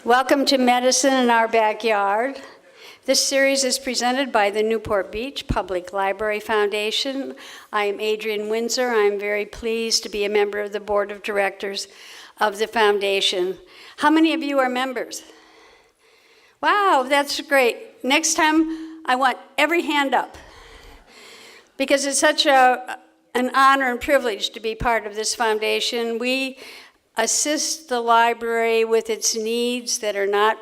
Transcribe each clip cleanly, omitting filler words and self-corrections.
Welcome to Medicine in Our Backyard. This series is presented by the Newport Beach Public Library Foundation. I am Adrienne Windsor. I'm very pleased to be a member of the Board of Directors of the foundation. How many of you are members? Wow, that's great. Next time, I want every hand up because it's such an honor and privilege to be part of this foundation. We assist the library with its needs that are not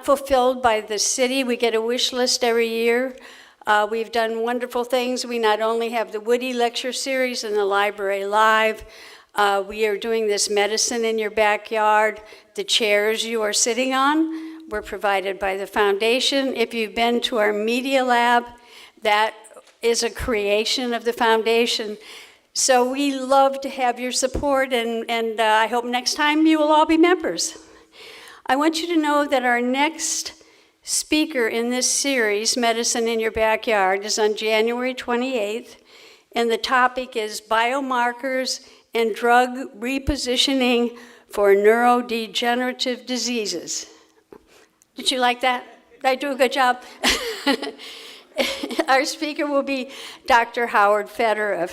fulfilled by the city. We get a wish list every year. We've done wonderful things. We not only have the Woody Lecture Series and the Library Live, we are doing this Medicine in Your Backyard. The chairs you are sitting on were provided by the foundation. If you've been to our media lab, that is a creation of the foundation. So we love to have your support, and I hope next time you will all be members. I want you to know that our next speaker in this series, Medicine in Your Backyard, is on January 28th, and the topic is Biomarkers and Drug Repositioning for Neurodegenerative Diseases. Did you like that? Did I do a good job? Our speaker will be Dr. Howard Federer.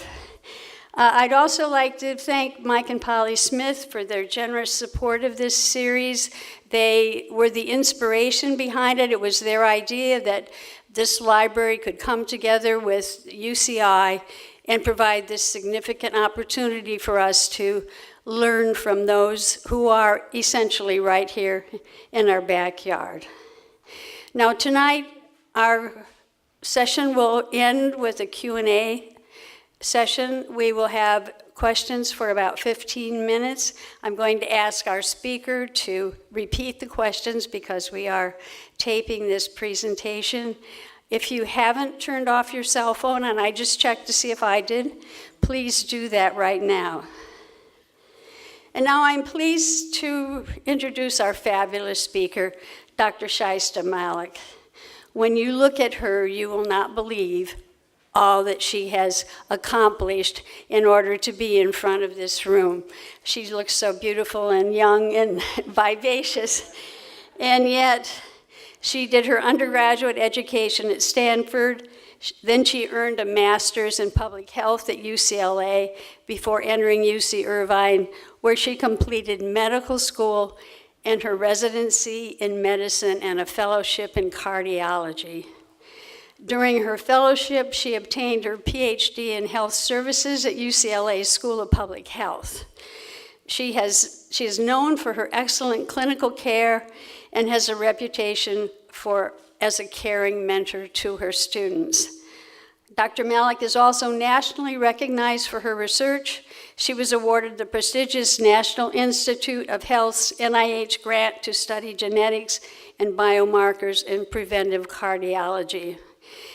I'd also like to thank Mike and Polly Smith for their generous support of this series. They were the inspiration behind it. It was their idea that this library could come together with UCI and provide this significant opportunity for us to learn from those who are essentially right here in our backyard. Now tonight, our session will end with a Q&A session. We will have questions for about 15 minutes. I'm going to ask our speaker to repeat the questions because we are taping this presentation. If you haven't turned off your cell phone, and I just checked to see if I did, please do that right now. And now I'm pleased to introduce our fabulous speaker, Dr. Shyster Malek. When you look at her, you will not believe all that she has accomplished in order to be in front of this room. She looks so beautiful and young and vivacious, and yet she did her undergraduate education at Stanford. Then she earned a master's in public health at UCLA before entering UC Irvine, where she completed medical school and her residency in medicine and a fellowship in cardiology. During her fellowship, she obtained her PhD in health services at UCLA School of Public Health. She is known for her excellent clinical care and has a reputation as a caring mentor to her students. Dr. Malek is also nationally recognized for her research. She was awarded the prestigious National Institute of Health's NIH grant to study genetics and biomarkers in preventive cardiology.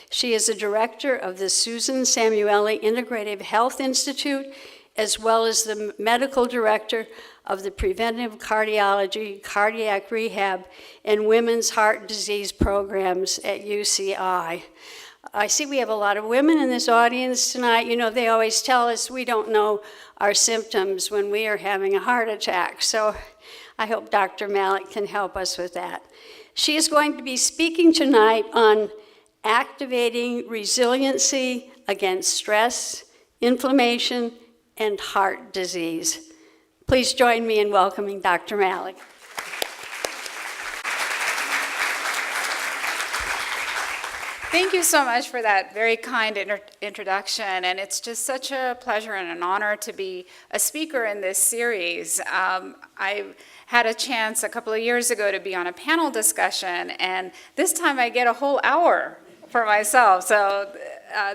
She is a director of the Susan Samueli Integrative Health Institute, as well as the medical director of the Preventive Cardiology, Cardiac Rehab, and Women's Heart Disease programs at UCI. I see we have a lot of women in this audience tonight. You know, they always tell us we don't know our symptoms when we are having a heart attack. So I hope Dr. Malek can help us with that. She is going to be speaking tonight on activating resiliency against stress, inflammation, and heart disease. Please join me in welcoming Dr. Malek. Thank you so much for that very kind introduction, and it's just such a pleasure and an honor to be a speaker in this series. I had a chance a couple of years ago to be on a panel discussion, and this time I get a whole hour for myself. So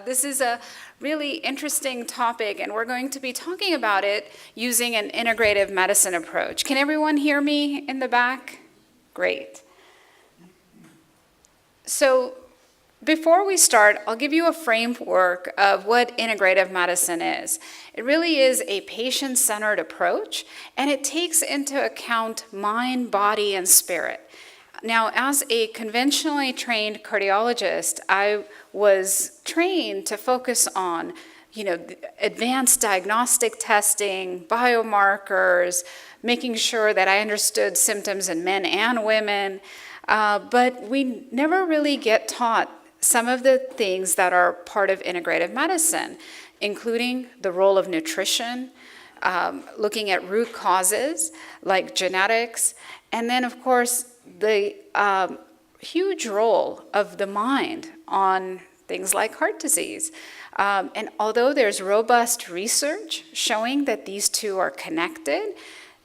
this is a really interesting topic, and we're going to be talking about it using an integrative medicine approach. Can everyone hear me in the back? Great. So before we start, I'll give you a framework of what integrative medicine is. It really is a patient-centered approach, and it takes into account mind, body, and spirit. Now, as a conventionally trained cardiologist, I was trained to focus on advanced diagnostic testing, biomarkers, making sure that I understood symptoms in men and women. But we never really get taught some of the things that are part of integrative medicine, including the role of nutrition, looking at root causes like genetics, and then, of course, the huge role of the mind on things like heart disease. And although there's robust research showing that these two are connected,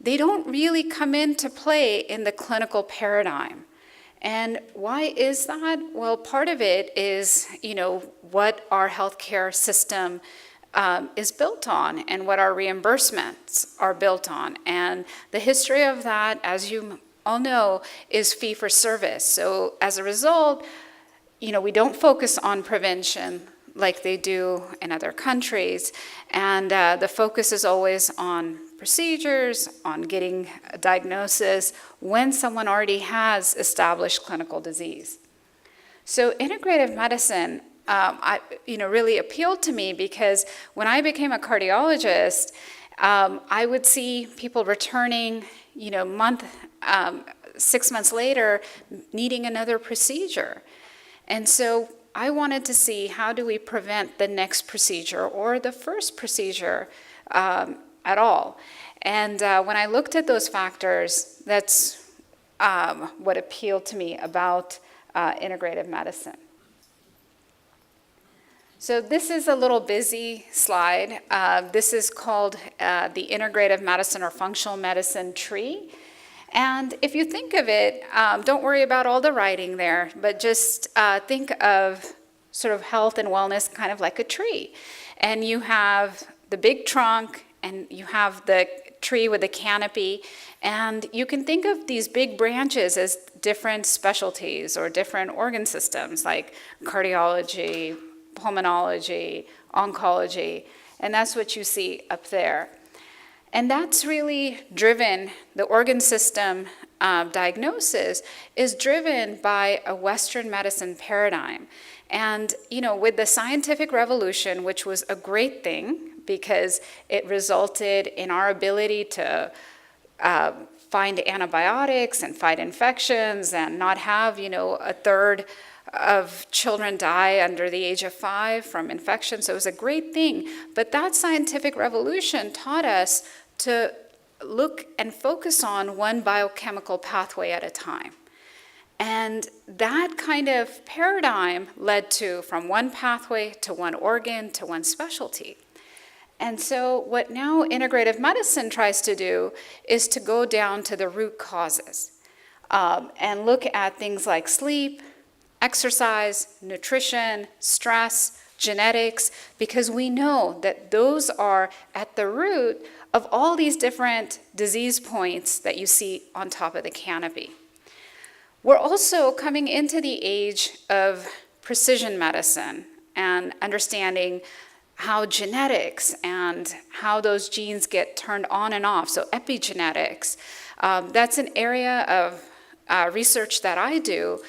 they don't really come into play in the clinical paradigm. And why is that? Well, part of it is, what our healthcare system is built on and what our reimbursements are built on. And the history of that, as you all know, is fee for service. So as a result, we don't focus on prevention like they do in other countries. And the focus is always on procedures, on getting a diagnosis when someone already has established clinical disease. So integrative medicine really appealed to me because when I became a cardiologist, I would see people returning, 6 months later, needing another procedure. And so I wanted to see, how do we prevent the next procedure or the first procedure at all? And when I looked at those factors, that's what appealed to me about integrative medicine. So this is a little busy slide. This is called the integrative medicine or functional medicine tree. And if you think of it, don't worry about all the writing there, but just think of sort of health and wellness kind of like a tree. And you have the big trunk, and you have the tree with the canopy, and you can think of these big branches as different specialties or different organ systems like cardiology, pulmonology, oncology, and that's what you see up there. And that's really driven, the organ system diagnosis is driven by a Western medicine paradigm. And, with the scientific revolution, which was a great thing because it resulted in our ability to find antibiotics and fight infections and not have, a third of children die under the age of 5 from infection. So it was a great thing. But that scientific revolution taught us to look and focus on one biochemical pathway at a time. And that kind of paradigm led to from one pathway to one organ to one specialty. And so what now integrative medicine tries to do is to go down to the root causes and look at things like sleep, exercise, nutrition, stress, genetics, because we know that those are at the root of all these different disease points that you see on top of the canopy. We're also coming into the age of precision medicine and understanding how genetics and how those genes get turned on and off. So epigenetics, that's an area of research that I do.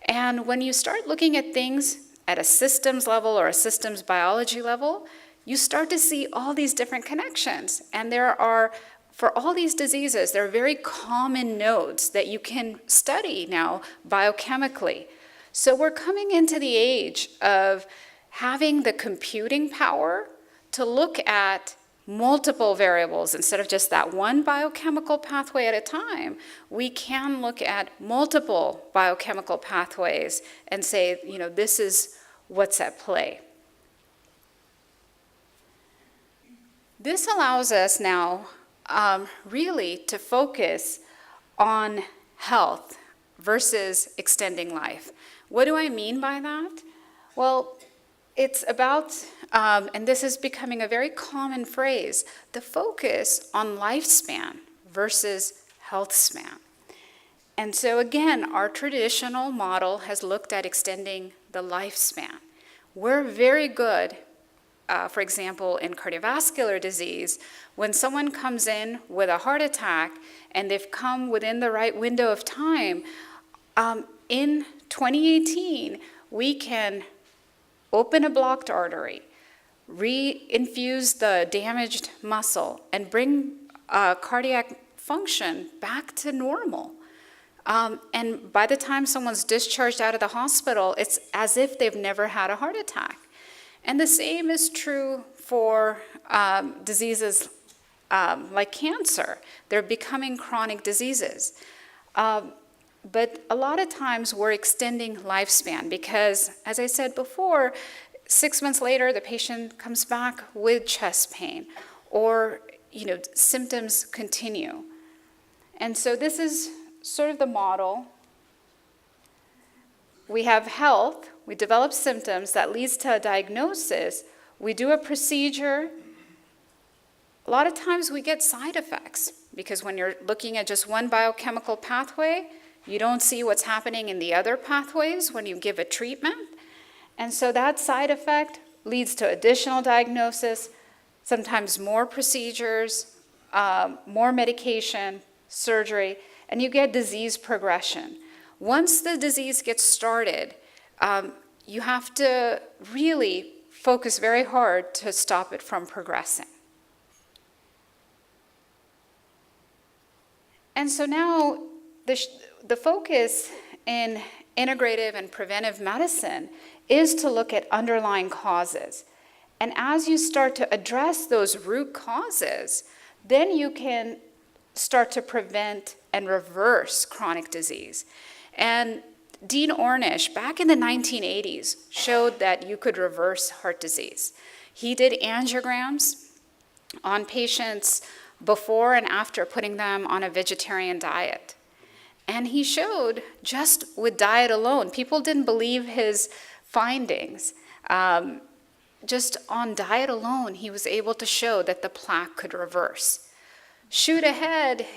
And when you start looking at things at a systems level or a systems biology level, you start to see all these different connections. And there are, for all these diseases, there are very common nodes that you can study now biochemically. So we're coming into the age of having the computing power to look at multiple variables instead of just that one biochemical pathway at a time. We can look at multiple biochemical pathways and say, this is what's at play. This allows us now really to focus on health versus extending life. What do I mean by that? Well, it's about, and this is becoming a very common phrase, the focus on lifespan versus health span. And so again, our traditional model has looked at extending the lifespan. We're very good, for example, in cardiovascular disease, when someone comes in with a heart attack and they've come within the right window of time, in 2018, we can open a blocked artery, reinfuse the damaged muscle, and bring cardiac function back to normal. And by the time someone's discharged out of the hospital, it's as if they've never had a heart attack. And the same is true for diseases like cancer. They're becoming chronic diseases. But a lot of times we're extending lifespan because, as I said before, 6 months later the patient comes back with chest pain, or symptoms continue. And so this is sort of the model. We have health, we develop symptoms that leads to a diagnosis, we do a procedure. A lot of times we get side effects because when you're looking at just one biochemical pathway, you don't see what's happening in the other pathways when you give a treatment. And so that side effect leads to additional diagnosis, sometimes more procedures, more medication, surgery, and you get disease progression. Once the disease gets started, you have to really focus very hard to stop it from progressing. And so now the focus in integrative and preventive medicine is to look at underlying causes. And as you start to address those root causes, then you can start to prevent and reverse chronic disease. And Dean Ornish, back in the 1980s, showed that you could reverse heart disease. He did angiograms on patients before and after putting them on a vegetarian diet. And he showed just with diet alone, people didn't believe his findings. Just on diet alone, he was able to show that the plaque could reverse. Shoot ahead,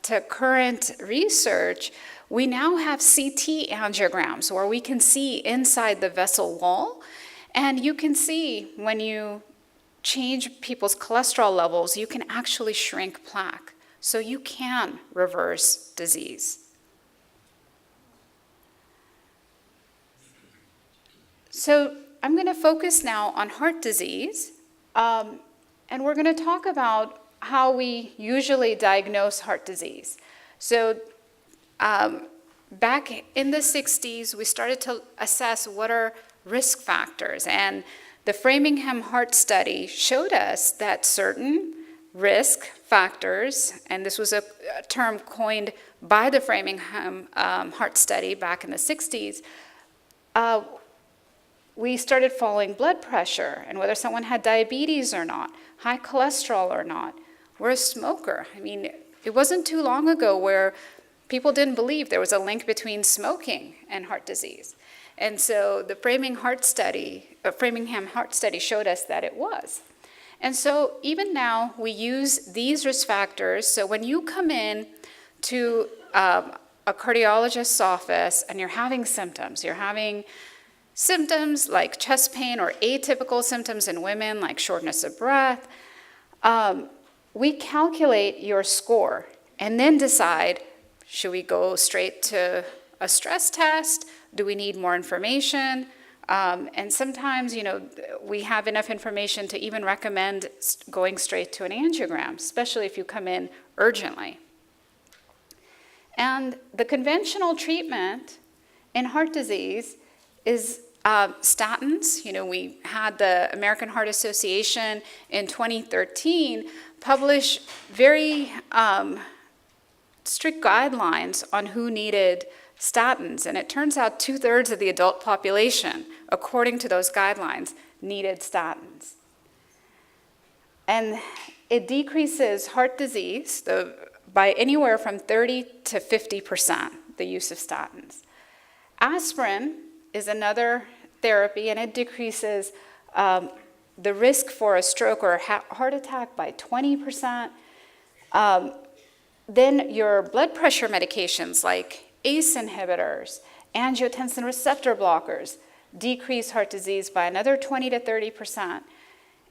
to current research, we now have CT angiograms where we can see inside the vessel wall, and you can see when you change people's cholesterol levels, you can actually shrink plaque. So you can reverse disease. So I'm going to focus now on heart disease, and we're going to talk about how we usually diagnose heart disease. So back in the 60s, we started to assess what are risk factors, and the Framingham Heart Study showed us that certain risk factors, and this was a term coined by the Framingham Heart Study back in the 60s, we started following blood pressure and whether someone had diabetes or not, high cholesterol or not, or a smoker. I mean, it wasn't too long ago where people didn't believe there was a link between smoking and heart disease. And so the Framingham Heart Study showed us that it was. And so even now, we use these risk factors. So when you come in to a cardiologist's office and you're having symptoms like chest pain or atypical symptoms in women like shortness of breath, we calculate your score and then decide, should we go straight to a stress test? Do we need more information? And sometimes, we have enough information to even recommend going straight to an angiogram, especially if you come in urgently. And the conventional treatment in heart disease is statins. We had the American Heart Association in 2013 publish very strict guidelines on who needed statins, and it turns out 2/3 of the adult population, according to those guidelines, needed statins. And it decreases heart disease by anywhere from 30 to 50%, the use of statins. Aspirin is another therapy, and it decreases the risk for a stroke or a heart attack by 20%. Then your blood pressure medications like ACE inhibitors, angiotensin receptor blockers, decrease heart disease by another 20 to 30%.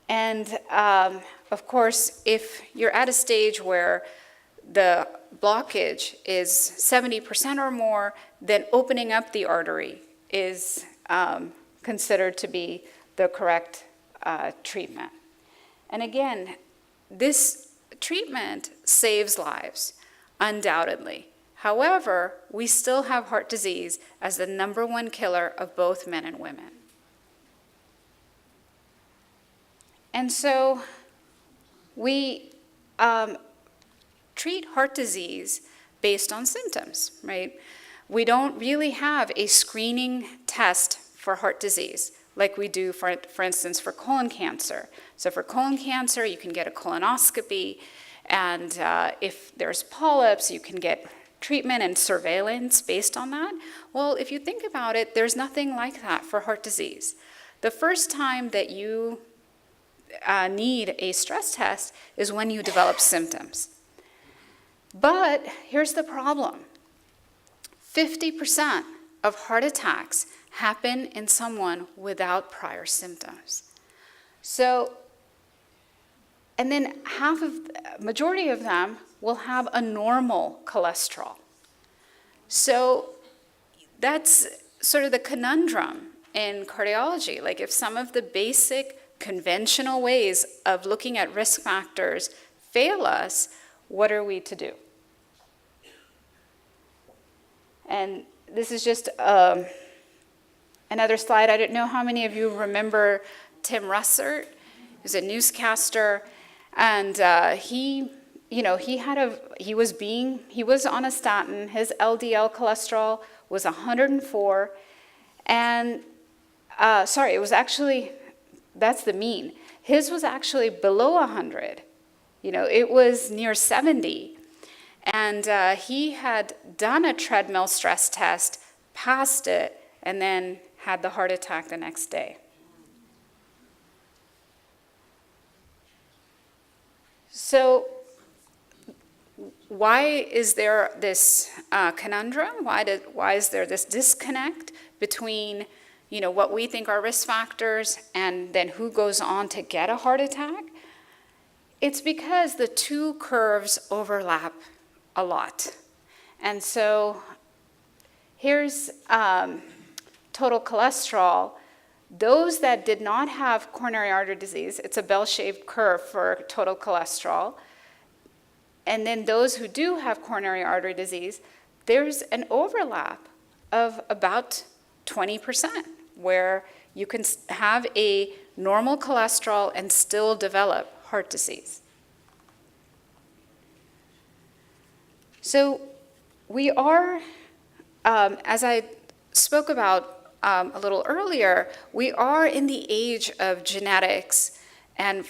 And of course, if you're at a stage where the blockage is 70% or more, then opening up the artery is considered to be the correct treatment. And again, this treatment saves lives, undoubtedly. However, we still have heart disease as the #1 killer of both men and women. And so we treat heart disease based on symptoms, right? We don't really have a screening test for heart disease like we do, for instance, for colon cancer. So for colon cancer, you can get a colonoscopy, and if there's polyps, you can get treatment and surveillance based on that. Well, if you think about it, there's nothing like that for heart disease. The first time that you need a stress test is when you develop symptoms. But here's the problem. 50% of heart attacks happen in someone without prior symptoms. So, and then majority of them will have a normal cholesterol. So that's sort of the conundrum in cardiology. Like, if some of the basic conventional ways of looking at risk factors fail us, what are we to do? And this is just another slide. I don't know how many of you remember Tim Russert. He was a newscaster, and he was on a statin. His LDL cholesterol was 104, and it was actually, that's the mean. His was actually below 100. It was near 70. And he had done a treadmill stress test, passed it, and then had the heart attack the next day. So why is there this conundrum? Why is there this disconnect between what we think are risk factors and then who goes on to get a heart attack? It's because the two curves overlap a lot. And so here's total cholesterol. Those that did not have coronary artery disease, it's a bell-shaped curve for total cholesterol. And then those who do have coronary artery disease, there's an overlap of about 20%, where you can have a normal cholesterol and still develop heart disease. So we are, as I spoke about a little earlier, we are in the age of genetics and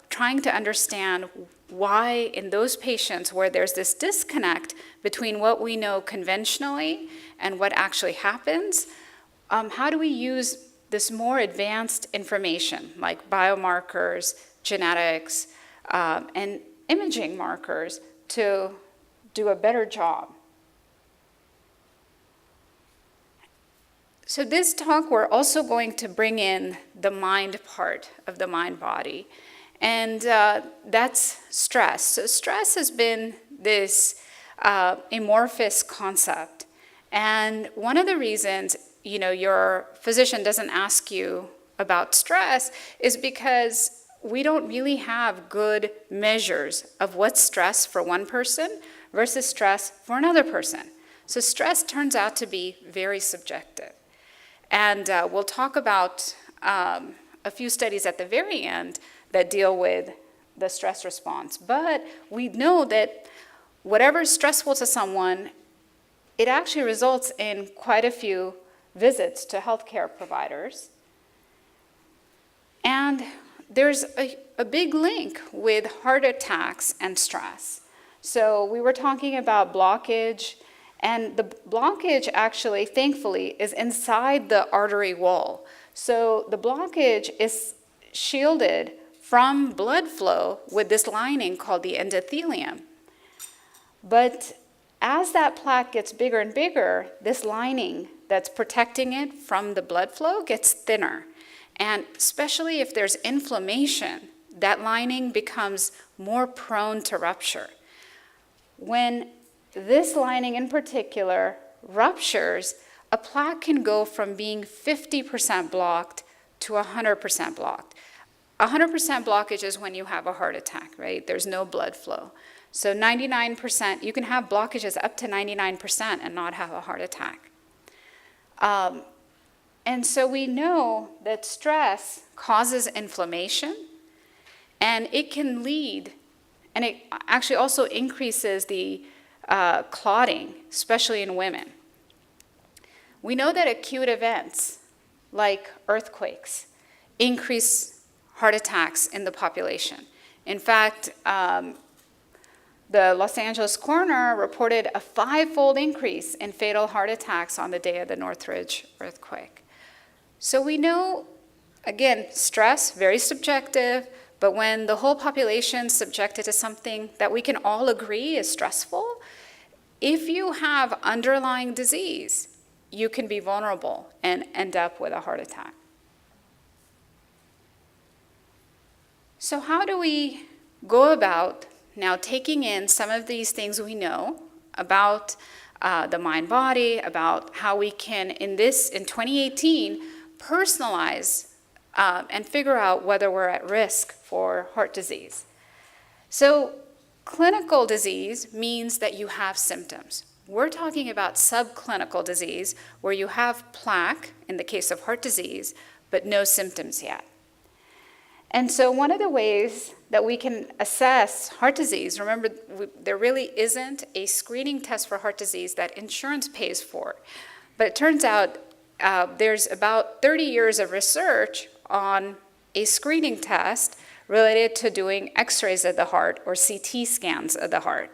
trying to understand why in those patients where there's this disconnect between what we know conventionally and what actually happens, how do we use this more advanced information like biomarkers, genetics, and imaging markers to do a better job. So this talk, we're also going to bring in the mind part of the mind-body, and that's stress. So stress has been this amorphous concept, and one of the reasons your physician doesn't ask you about stress is because we don't really have good measures of what's stress for one person versus stress for another person. So stress turns out to be very subjective. And we'll talk about a few studies at the very end that deal with the stress response. But we know that whatever is stressful to someone, it actually results in quite a few visits to healthcare providers. And there's a big link with heart attacks and stress. So we were talking about blockage, and the blockage actually, thankfully, is inside the artery wall. So the blockage is shielded from blood flow with this lining called the endothelium. But as that plaque gets bigger and bigger, this lining that's protecting it from the blood flow gets thinner. And especially if there's inflammation, that lining becomes more prone to rupture. When this lining in particular ruptures, a plaque can go from being 50% blocked to 100% blocked. 100% blockage is when you have a heart attack, right? There's no blood flow. So 99%, you can have blockages up to 99% and not have a heart attack. And so we know that stress causes inflammation, and it can lead, and it actually also increases the clotting, especially in women. We know that acute events like earthquakes increase heart attacks in the population. In fact, the Los Angeles coroner reported a 5-fold increase in fatal heart attacks on the day of the Northridge earthquake. So we know, again, stress, very subjective, but when the whole population is subjected to something that we can all agree is stressful, if you have underlying disease, you can be vulnerable and end up with a heart attack. So how do we go about now taking in some of these things we know about the mind-body, about how we can, in 2018, personalize and figure out whether we're at risk for heart disease? So clinical disease means that you have symptoms. We're talking about subclinical disease, where you have plaque, in the case of heart disease, but no symptoms yet. And so one of the ways that we can assess heart disease, remember, there really isn't a screening test for heart disease that insurance pays for. But it turns out there's about 30 years of research on a screening test related to doing x-rays of the heart or CT scans of the heart.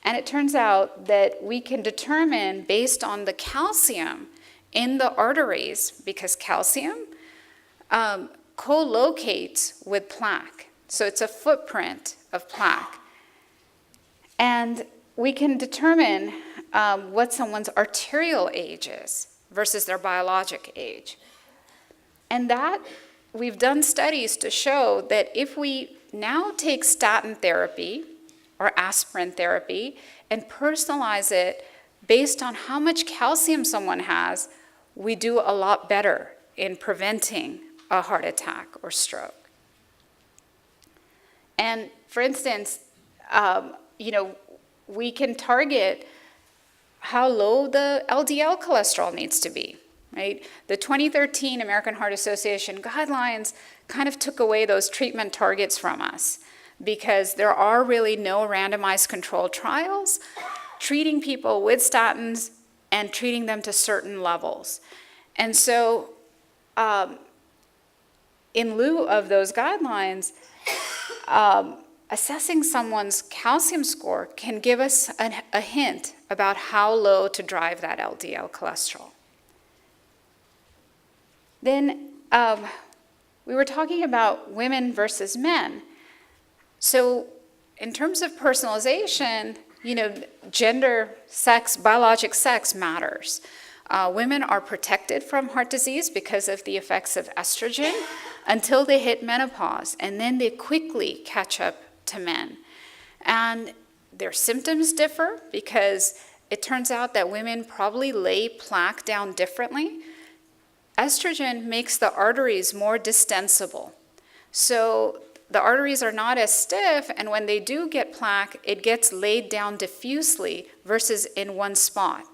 And it turns out that we can determine, based on the calcium in the arteries, because calcium co-locates with plaque. So it's a footprint of plaque. And we can determine what someone's arterial age is versus their biologic age. And that, we've done studies to show that if we now take statin therapy or aspirin therapy and personalize it based on how much calcium someone has, we do a lot better in preventing a heart attack or stroke. And for instance, we can target how low the LDL cholesterol needs to be, right? The 2013 American Heart Association guidelines kind of took away those treatment targets from us because there are really no randomized controlled trials treating people with statins and treating them to certain levels. And so in lieu of those guidelines, assessing someone's calcium score can give us a hint about how low to drive that LDL cholesterol. Then we were talking about women versus men. So in terms of personalization, gender, sex, biologic sex matters. Women are protected from heart disease because of the effects of estrogen until they hit menopause, and then they quickly catch up to men. And their symptoms differ because it turns out that women probably lay plaque down differently. Estrogen makes the arteries more distensible. So the arteries are not as stiff, and when they do get plaque, it gets laid down diffusely versus in one spot.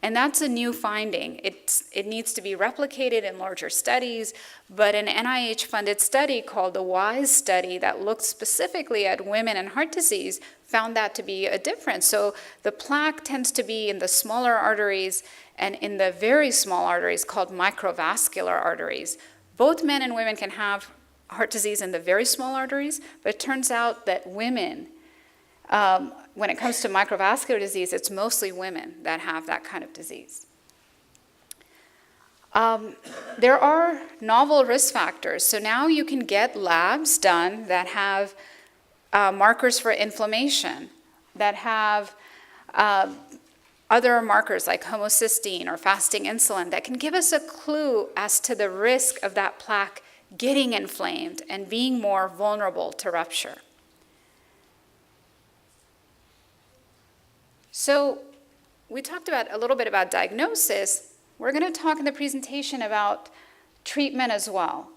And that's a new finding. It needs to be replicated in larger studies, but an NIH-funded study called the WISE study that looked specifically at women and heart disease found that to be a difference. So the plaque tends to be in the smaller arteries and in the very small arteries called microvascular arteries. Both men and women can have heart disease in the very small arteries, but it turns out that women, when it comes to microvascular disease, it's mostly women that have that kind of disease. There are novel risk factors. So now you can get labs done that have markers for inflammation, that have other markers like homocysteine or fasting insulin that can give us a clue as to the risk of that plaque getting inflamed and being more vulnerable to rupture. So we talked about a little bit about diagnosis. We're going to talk in the presentation about treatment as well.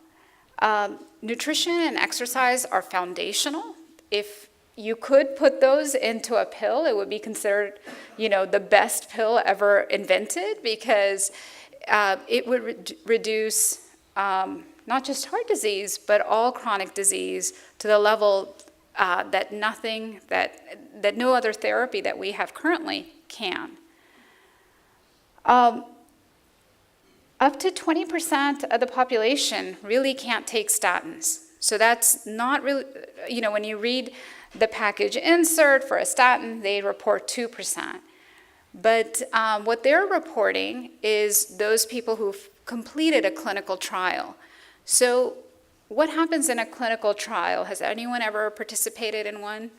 Nutrition and exercise are foundational. If you could put those into a pill, it would be considered, the best pill ever invented, because it would reduce not just heart disease, but all chronic disease to the level that no other therapy that we have currently can. Up to 20% of the population really can't take statins. So that's not really, when you read the package insert for a statin, they report 2%. But what they're reporting is those people who've completed a clinical trial. So what happens in a clinical trial? Has anyone ever participated in one?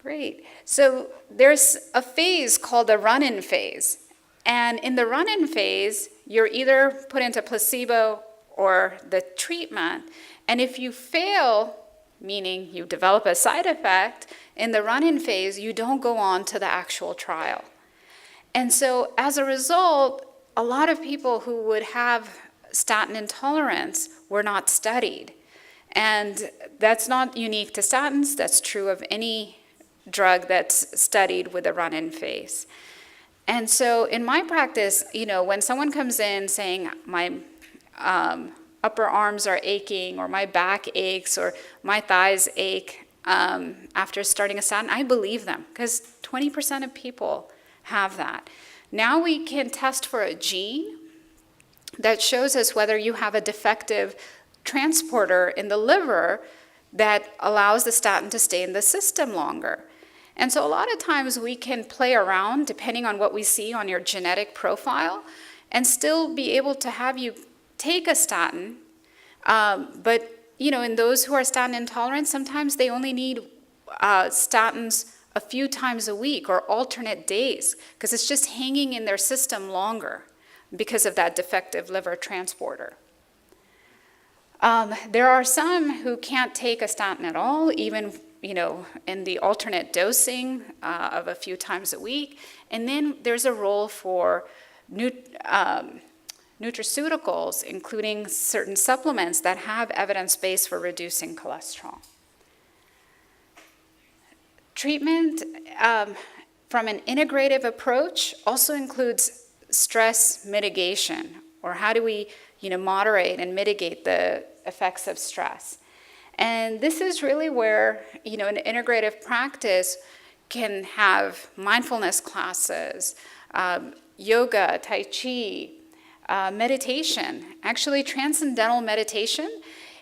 Great. So there's a phase called the run-in phase. And in the run-in phase, you're either put into placebo or the treatment. And if you fail, meaning you develop a side effect, in the run-in phase, you don't go on to the actual trial. And so as a result, a lot of people who would have statin intolerance were not studied. And that's not unique to statins. That's true of any drug that's studied with a run-in phase. And so in my practice, when someone comes in saying my upper arms are aching, or my back aches, or my thighs ache after starting a statin, I believe them, because 20% of people have that. Now we can test for a gene that shows us whether you have a defective transporter in the liver that allows the statin to stay in the system longer. And so a lot of times we can play around, depending on what we see on your genetic profile, and still be able to have you take a statin. But in those who are statin intolerant, sometimes they only need statins a few times a week or alternate days, because it's just hanging in their system longer because of that defective liver transporter. There are some who can't take a statin at all, even in the alternate dosing of a few times a week. And then there's a role for nutraceuticals, including certain supplements that have evidence base for reducing cholesterol. Treatment from an integrative approach also includes stress mitigation, or how do we moderate and mitigate the effects of stress. And this is really where, an integrative practice can have mindfulness classes, yoga, tai chi, meditation. Actually, transcendental meditation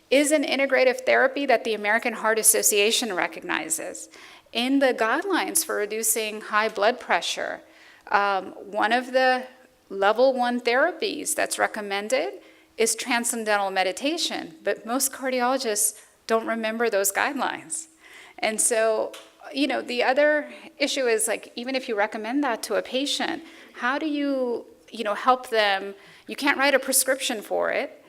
is an integrative therapy that the American Heart Association recognizes. In the guidelines for reducing high blood pressure, one of the level 1 therapies that's recommended is transcendental meditation, but most cardiologists don't remember those guidelines. And so, the other issue is, even if you recommend that to a patient, how do you, help them? You can't write a prescription for it.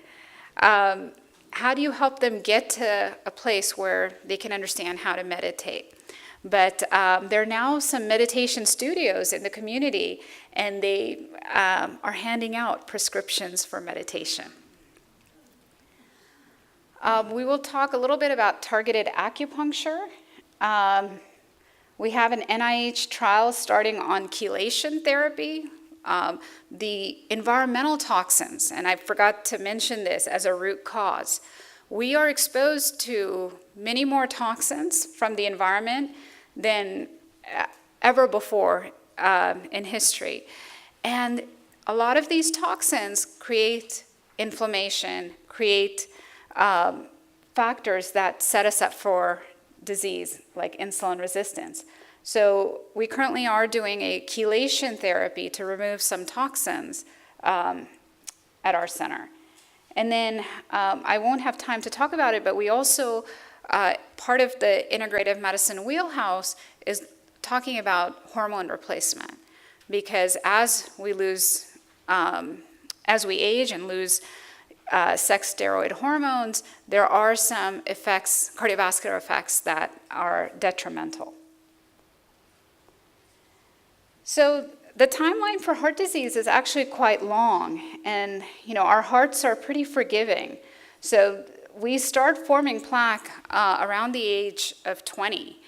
How do you help them get to a place where they can understand how to meditate? But there are now some meditation studios in the community, and they are handing out prescriptions for meditation. We will talk a little bit about targeted acupuncture. We have an NIH trial starting on chelation therapy, the environmental toxins, and I forgot to mention this as a root cause. We are exposed to many more toxins from the environment than ever before in history. And a lot of these toxins create inflammation, create factors that set us up for disease, like insulin resistance. So we currently are doing a chelation therapy to remove some toxins at our center. And then I won't have time to talk about it, but we also, part of the integrative medicine wheelhouse is talking about hormone replacement. Because as we age and lose sex steroid hormones, there are some effects, cardiovascular effects, that are detrimental. So the timeline for heart disease is actually quite long, and our hearts are pretty forgiving. So we start forming plaque around the age of 20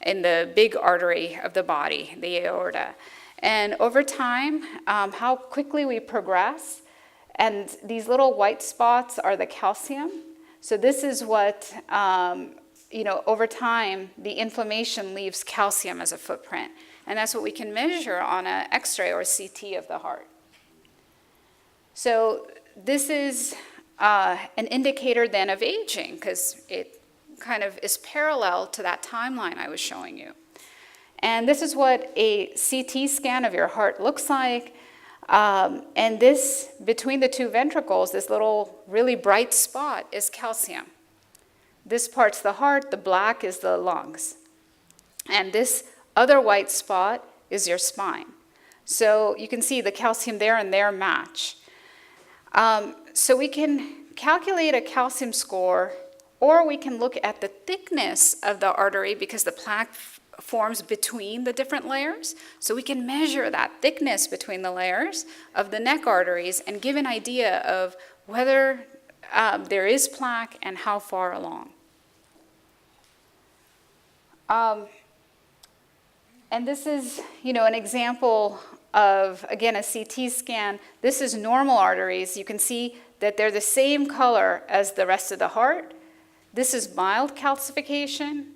in the big artery of the body, the aorta. And over time, how quickly we progress, and these little white spots are the calcium. So this is what, over time, the inflammation leaves calcium as a footprint. And that's what we can measure on an X-ray or CT of the heart. So this is an indicator then of aging, because it kind of is parallel to that timeline I was showing you. And this is what a CT scan of your heart looks like. And this, between the two ventricles, this little really bright spot is calcium. This part's the heart, the black is the lungs. And this other white spot is your spine. So you can see the calcium there and there match. So we can calculate a calcium score, or we can look at the thickness of the artery, because the plaque forms between the different layers. So we can measure that thickness between the layers of the neck arteries and give an idea of whether there is plaque and how far along. And this is, an example of, again, a CT scan. This is normal arteries. You can see that they're the same color as the rest of the heart. This is mild calcification.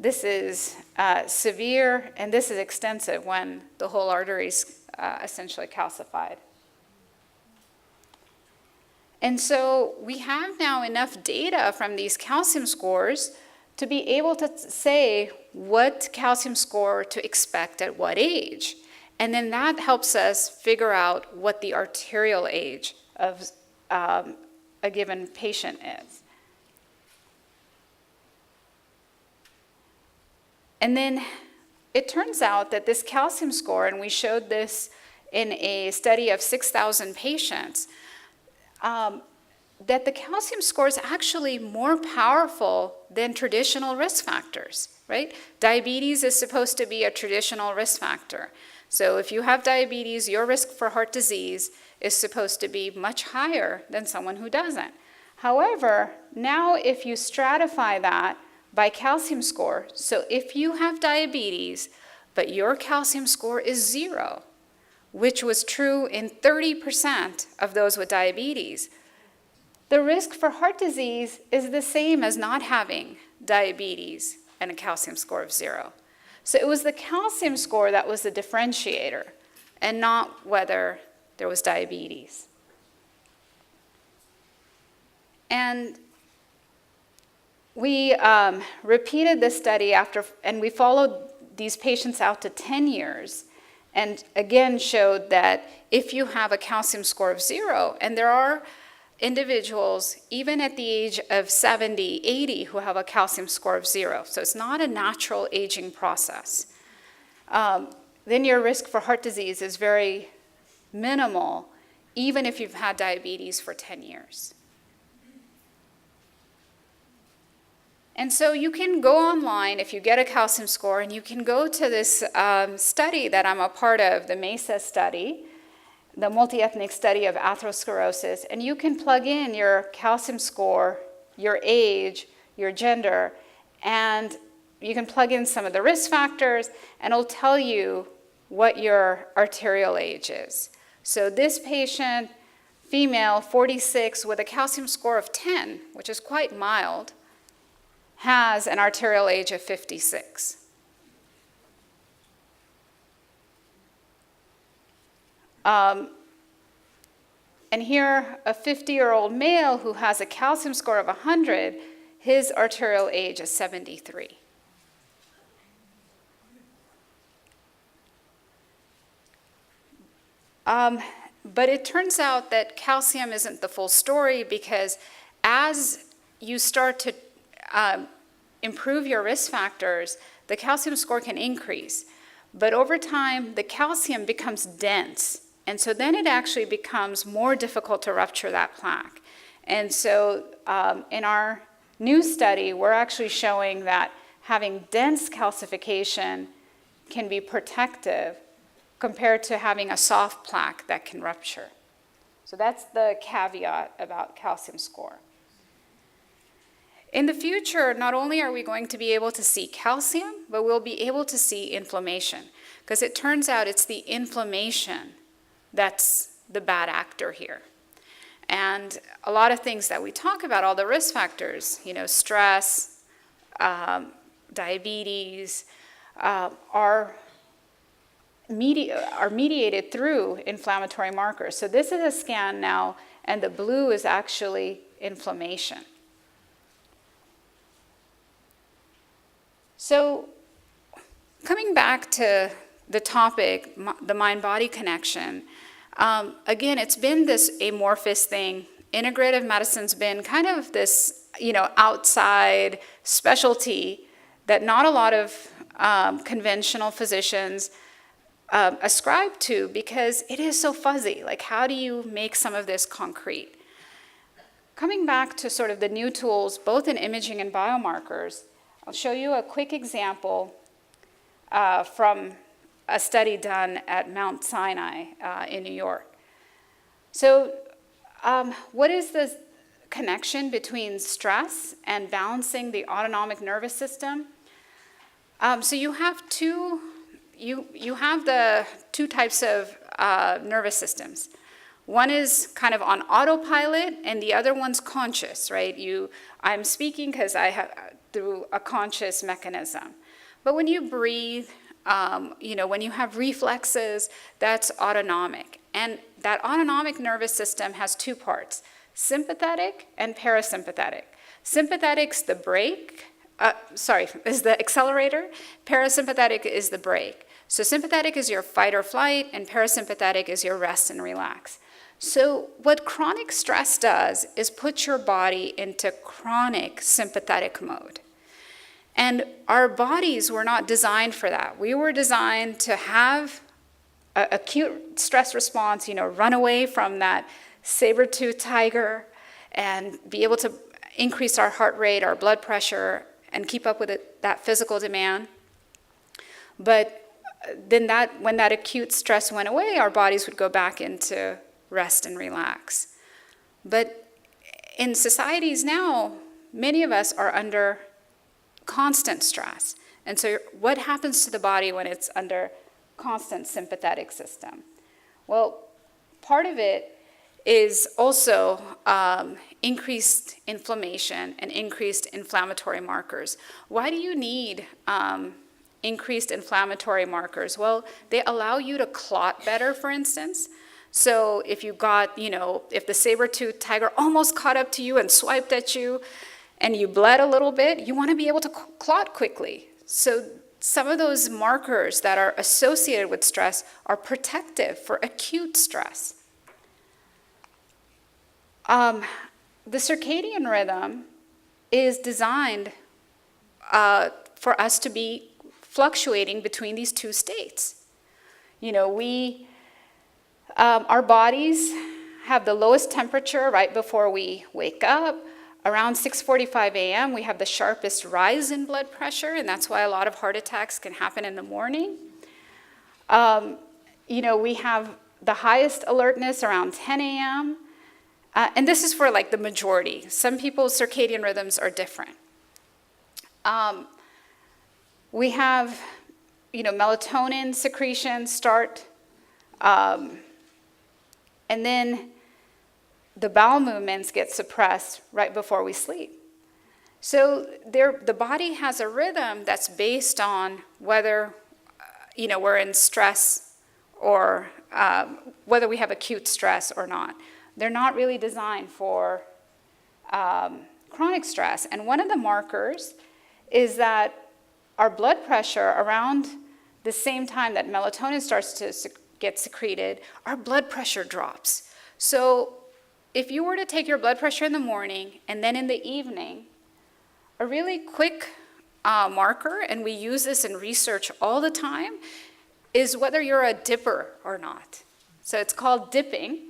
This is severe, and this is extensive when the whole artery is essentially calcified. And so we have now enough data from these calcium scores to be able to say what calcium score to expect at what age. And then that helps us figure out what the arterial age of a given patient is. And then it turns out that this calcium score, and we showed this in a study of 6,000 patients, that the calcium score is actually more powerful than traditional risk factors, right? Diabetes is supposed to be a traditional risk factor. So if you have diabetes, your risk for heart disease is supposed to be much higher than someone who doesn't. However, now if you stratify that by calcium score, so if you have diabetes, but your calcium score is 0, which was true in 30% of those with diabetes, the risk for heart disease is the same as not having diabetes and a calcium score of 0. So it was the calcium score that was the differentiator, and not whether there was diabetes. And we repeated this study and we followed these patients out to 10 years, and again showed that if you have a calcium score of 0, and there are individuals, even at the age of 70, 80, who have a calcium score of 0. So it's not a natural aging process. Then your risk for heart disease is very minimal, even if you've had diabetes for 10 years. And so you can go online if you get a calcium score, and you can go to this study that I'm a part of, the MESA study, the multi-ethnic study of atherosclerosis, and you can plug in your calcium score, your age, your gender, and you can plug in some of the risk factors, and it'll tell you what your arterial age is. So this patient, female, 46, with a calcium score of 10, which is quite mild, has an arterial age of 56. And here, a 50-year-old male who has a calcium score of 100, his arterial age is 73. But it turns out that calcium isn't the full story, because as you start to improve your risk factors, the calcium score can increase. But over time, the calcium becomes dense. And so then it actually becomes more difficult to rupture that plaque. And so in our new study, we're actually showing that having dense calcification can be protective compared to having a soft plaque that can rupture. So that's the caveat about calcium score. In the future, not only are we going to be able to see calcium, but we'll be able to see inflammation, because it turns out it's the inflammation that's the bad actor here. And a lot of things that we talk about, all the risk factors, stress, diabetes, are mediated through inflammatory markers. So this is a scan now, and the blue is actually inflammation. So coming back to the topic, the mind-body connection, again, it's been this amorphous thing. Integrative medicine's been kind of this, outside specialty that not a lot of conventional physicians ascribe to, because it is so fuzzy. Like, how do you make some of this concrete? Coming back to sort of the new tools, both in imaging and biomarkers, I'll show you a quick example from a study done at Mount Sinai in New York. So what is the connection between stress and balancing the autonomic nervous system? So you have the two types of nervous systems. One is kind of on autopilot, and the other one's conscious, right? I'm speaking because I have through a conscious mechanism. But when you breathe, when you have reflexes, that's autonomic. And that autonomic nervous system has two parts, sympathetic and parasympathetic. Sympathetic's the brake, is the accelerator. Parasympathetic is the brake. So sympathetic is your fight or flight, and parasympathetic is your rest and relax. So what chronic stress does is put your body into chronic sympathetic mode. And our bodies were not designed for that. We were designed to have an acute stress response, run away from that saber-toothed tiger and be able to increase our heart rate, our blood pressure, and keep up with that physical demand. But then when that acute stress went away, our bodies would go back into rest and relax. But in societies now, many of us are under constant stress. And so what happens to the body when it's under constant sympathetic system? Well, part of it is also increased inflammation and increased inflammatory markers. Why do you need increased inflammatory markers? Well, they allow you to clot better, for instance. So if you got, if the saber-toothed tiger almost caught up to you and swiped at you and you bled a little bit, you want to be able to clot quickly. So some of those markers that are associated with stress are protective for acute stress. The circadian rhythm is designed for us to be fluctuating between these two states. Our bodies have the lowest temperature right before we wake up. Around 6:45 a.m., we have the sharpest rise in blood pressure, and that's why a lot of heart attacks can happen in the morning. We have the highest alertness around 10 a.m., and this is for like the majority. Some people's circadian rhythms are different. We have, melatonin secretion start, and then the bowel movements get suppressed right before we sleep. So the body has a rhythm that's based on whether, we're in stress or whether we have acute stress or not. They're not really designed for chronic stress. And one of the markers is that our blood pressure around the same time that melatonin starts to get secreted, our blood pressure drops. So if you were to take your blood pressure in the morning and then in the evening, a really quick marker, and we use this in research all the time, is whether you're a dipper or not. So it's called dipping,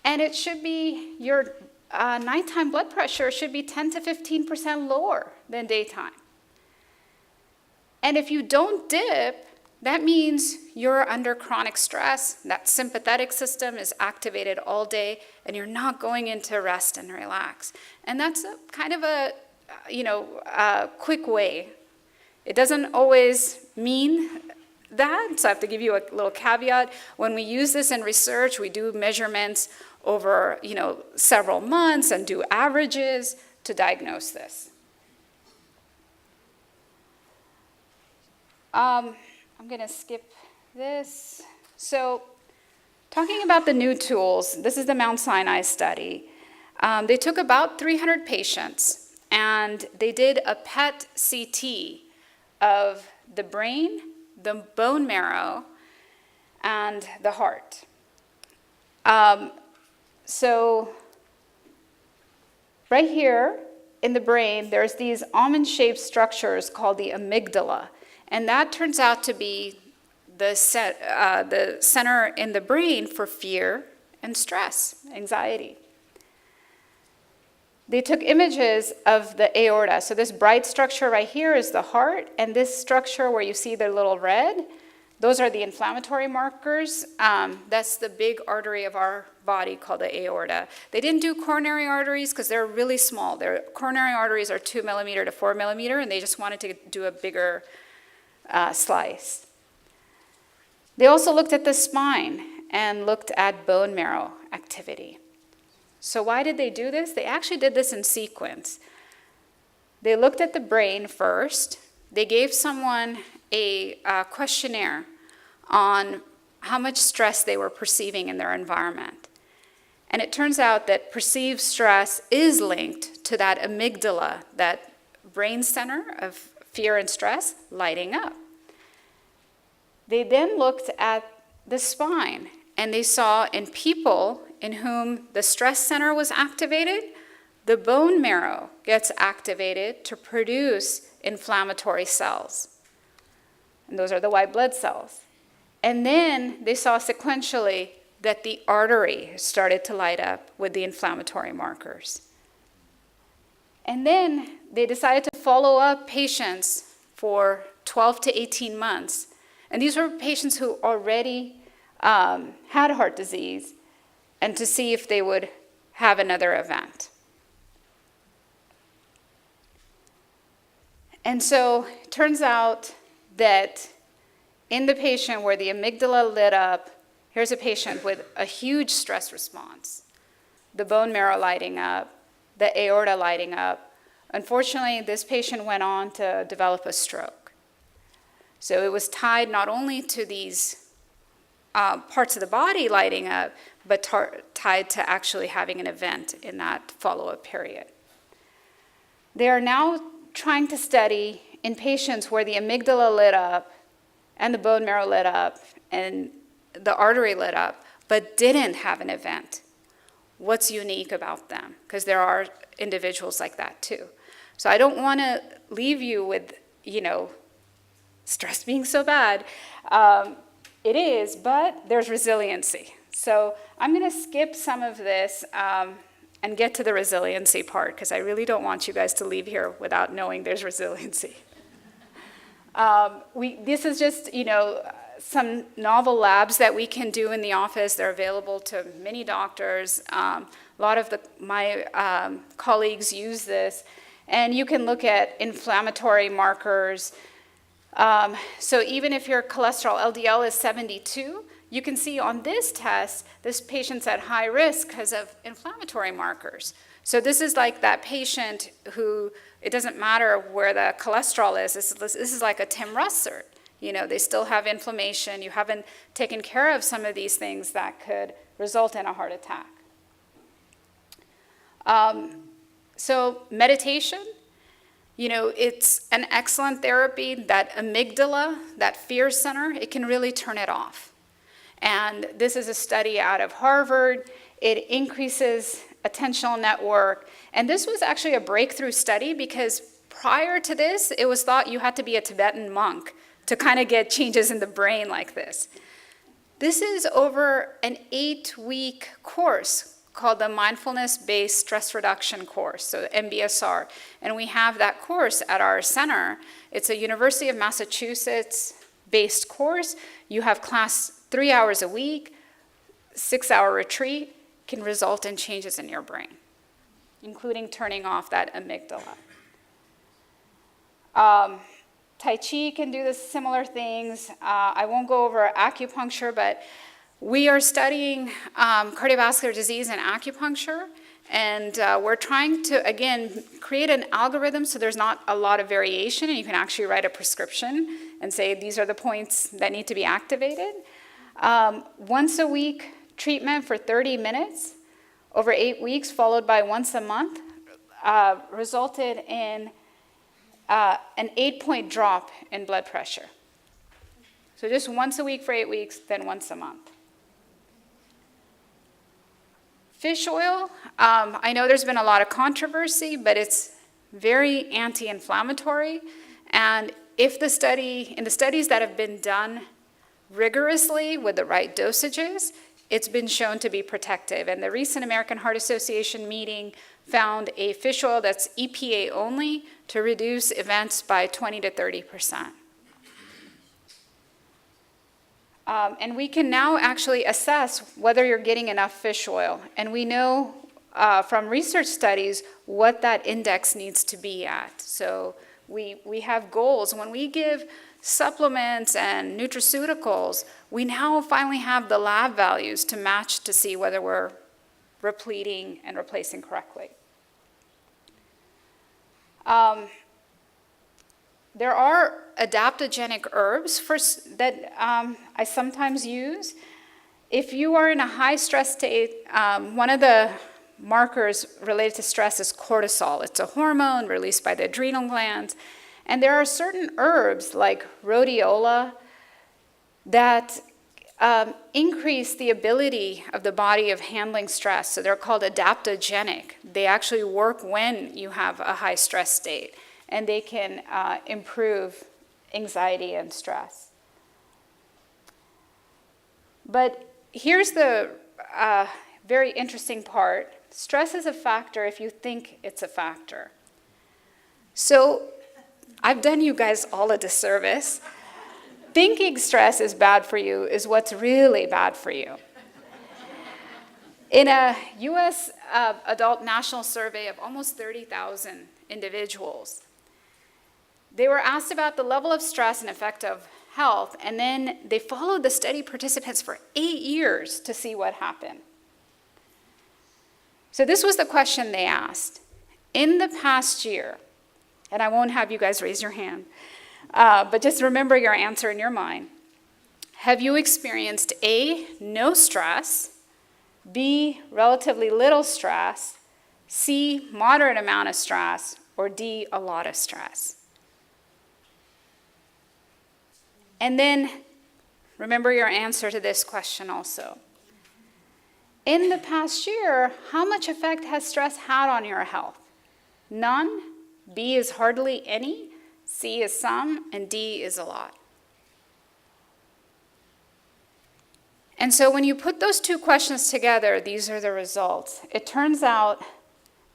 and it should be your nighttime blood pressure should be 10 to 15% lower than daytime. And if you don't dip, that means you're under chronic stress, that sympathetic system is activated all day, and you're not going into rest and relax. And that's kind of a quick way. It doesn't always mean that, so I have to give you a little caveat. When we use this in research, we do measurements over several months and do averages to diagnose this. I'm going to skip this. So talking about the new tools, this is the Mount Sinai study. They took about 300 patients, and they did a PET CT of the brain, the bone marrow, and the heart. So right here in the brain, there's these almond-shaped structures called the amygdala. And that turns out to be the center in the brain for fear and stress, anxiety. They took images of the aorta. So this bright structure right here is the heart, and this structure where you see the little red, those are the inflammatory markers. That's the big artery of our body called the aorta. They didn't do coronary arteries because they're really small. Their coronary arteries are 2 millimeter to 4 millimeter, and they just wanted to do a bigger slice. They also looked at the spine and looked at bone marrow activity. So why did they do this? They actually did this in sequence. They looked at the brain first. They gave someone a questionnaire on how much stress they were perceiving in their environment. And it turns out that perceived stress is linked to that amygdala, that brain center of fear and stress, lighting up. They then looked at the spine, and they saw in people in whom the stress center was activated, the bone marrow gets activated to produce inflammatory cells. And those are the white blood cells. And then they saw sequentially that the artery started to light up with the inflammatory markers. And then they decided to follow up patients for 12 to 18 months. And these were patients who already had heart disease, and to see if they would have another event. And so it turns out that in the patient where the amygdala lit up, here's a patient with a huge stress response, the bone marrow lighting up, the aorta lighting up. Unfortunately, this patient went on to develop a stroke. So it was tied not only to these parts of the body lighting up, but tied to actually having an event in that follow-up period. They are now trying to study in patients where the amygdala lit up and the bone marrow lit up and the artery lit up, but didn't have an event. What's unique about them? Because there are individuals like that too. So I don't want to leave you with, stress being so bad. It is, but there's resiliency. So I'm going to skip some of this and get to the resiliency part, because I really don't want you guys to leave here without knowing there's resiliency. This is just, some novel labs that we can do in the office. They're available to many doctors. A lot of my colleagues use this. And you can look at inflammatory markers. So even if your cholesterol LDL is 72, you can see on this test, this patient's at high risk because of inflammatory markers. So this is like that patient who, it doesn't matter where the cholesterol is. This is like a Tim Russert. They still have inflammation. You haven't taken care of some of these things that could result in a heart attack. So meditation, it's an excellent therapy. That amygdala, that fear center, it can really turn it off. And this is a study out of Harvard. It increases attentional network. And this was actually a breakthrough study because prior to this, it was thought you had to be a Tibetan monk to kind of get changes in the brain like this. This is over an 8-week course called the Mindfulness-Based Stress Reduction course, so MBSR. And we have that course at our center. It's a University of Massachusetts based course, you have class 3 hours a week, 6-hour retreat, can result in changes in your brain, including turning off that amygdala. Tai Chi can do the similar things. I won't go over acupuncture, but we are studying cardiovascular disease and acupuncture, and we're trying to, again, create an algorithm so there's not a lot of variation, and you can actually write a prescription and say these are the points that need to be activated. Once a week treatment for 30 minutes over 8 weeks, followed by once a month, resulted in an 8-point drop in blood pressure. So just once a week for 8 weeks, then once a month. Fish oil, I know there's been a lot of controversy, but it's very anti-inflammatory. And in the studies that have been done rigorously with the right dosages, it's been shown to be protective. And the recent American Heart Association meeting found a fish oil that's EPA only to reduce events by 20 to 30%. And we can now actually assess whether you're getting enough fish oil. And we know from research studies what that index needs to be at. So we have goals. When we give supplements and nutraceuticals, we now finally have the lab values to match to see whether we're repleting and replacing correctly. There are adaptogenic herbs that I sometimes use. If you are in a high stress state, one of the markers related to stress is cortisol. It's a hormone released by the adrenal glands. And there are certain herbs like rhodiola that increase the ability of the body of handling stress. So they're called adaptogenic. They actually work when you have a high stress state, and they can improve anxiety and stress. But here's the very interesting part. Stress is a factor if you think it's a factor. So I've done you guys all a disservice. Thinking stress is bad for you is what's really bad for you. In a U.S. adult national survey of almost 30,000 individuals, they were asked about the level of stress and effect of health, and then they followed the study participants for 8 years to see what happened. So this was the question they asked. In the past year, and I won't have you guys raise your hand, but just remember your answer in your mind. Have you experienced A, no stress, B, relatively little stress, C, moderate amount of stress, or D, a lot of stress? And then remember your answer to this question also. In the past year, how much effect has stress had on your health? None, B is hardly any, C is some, and D is a lot. And so when you put those two questions together, these are the results. It turns out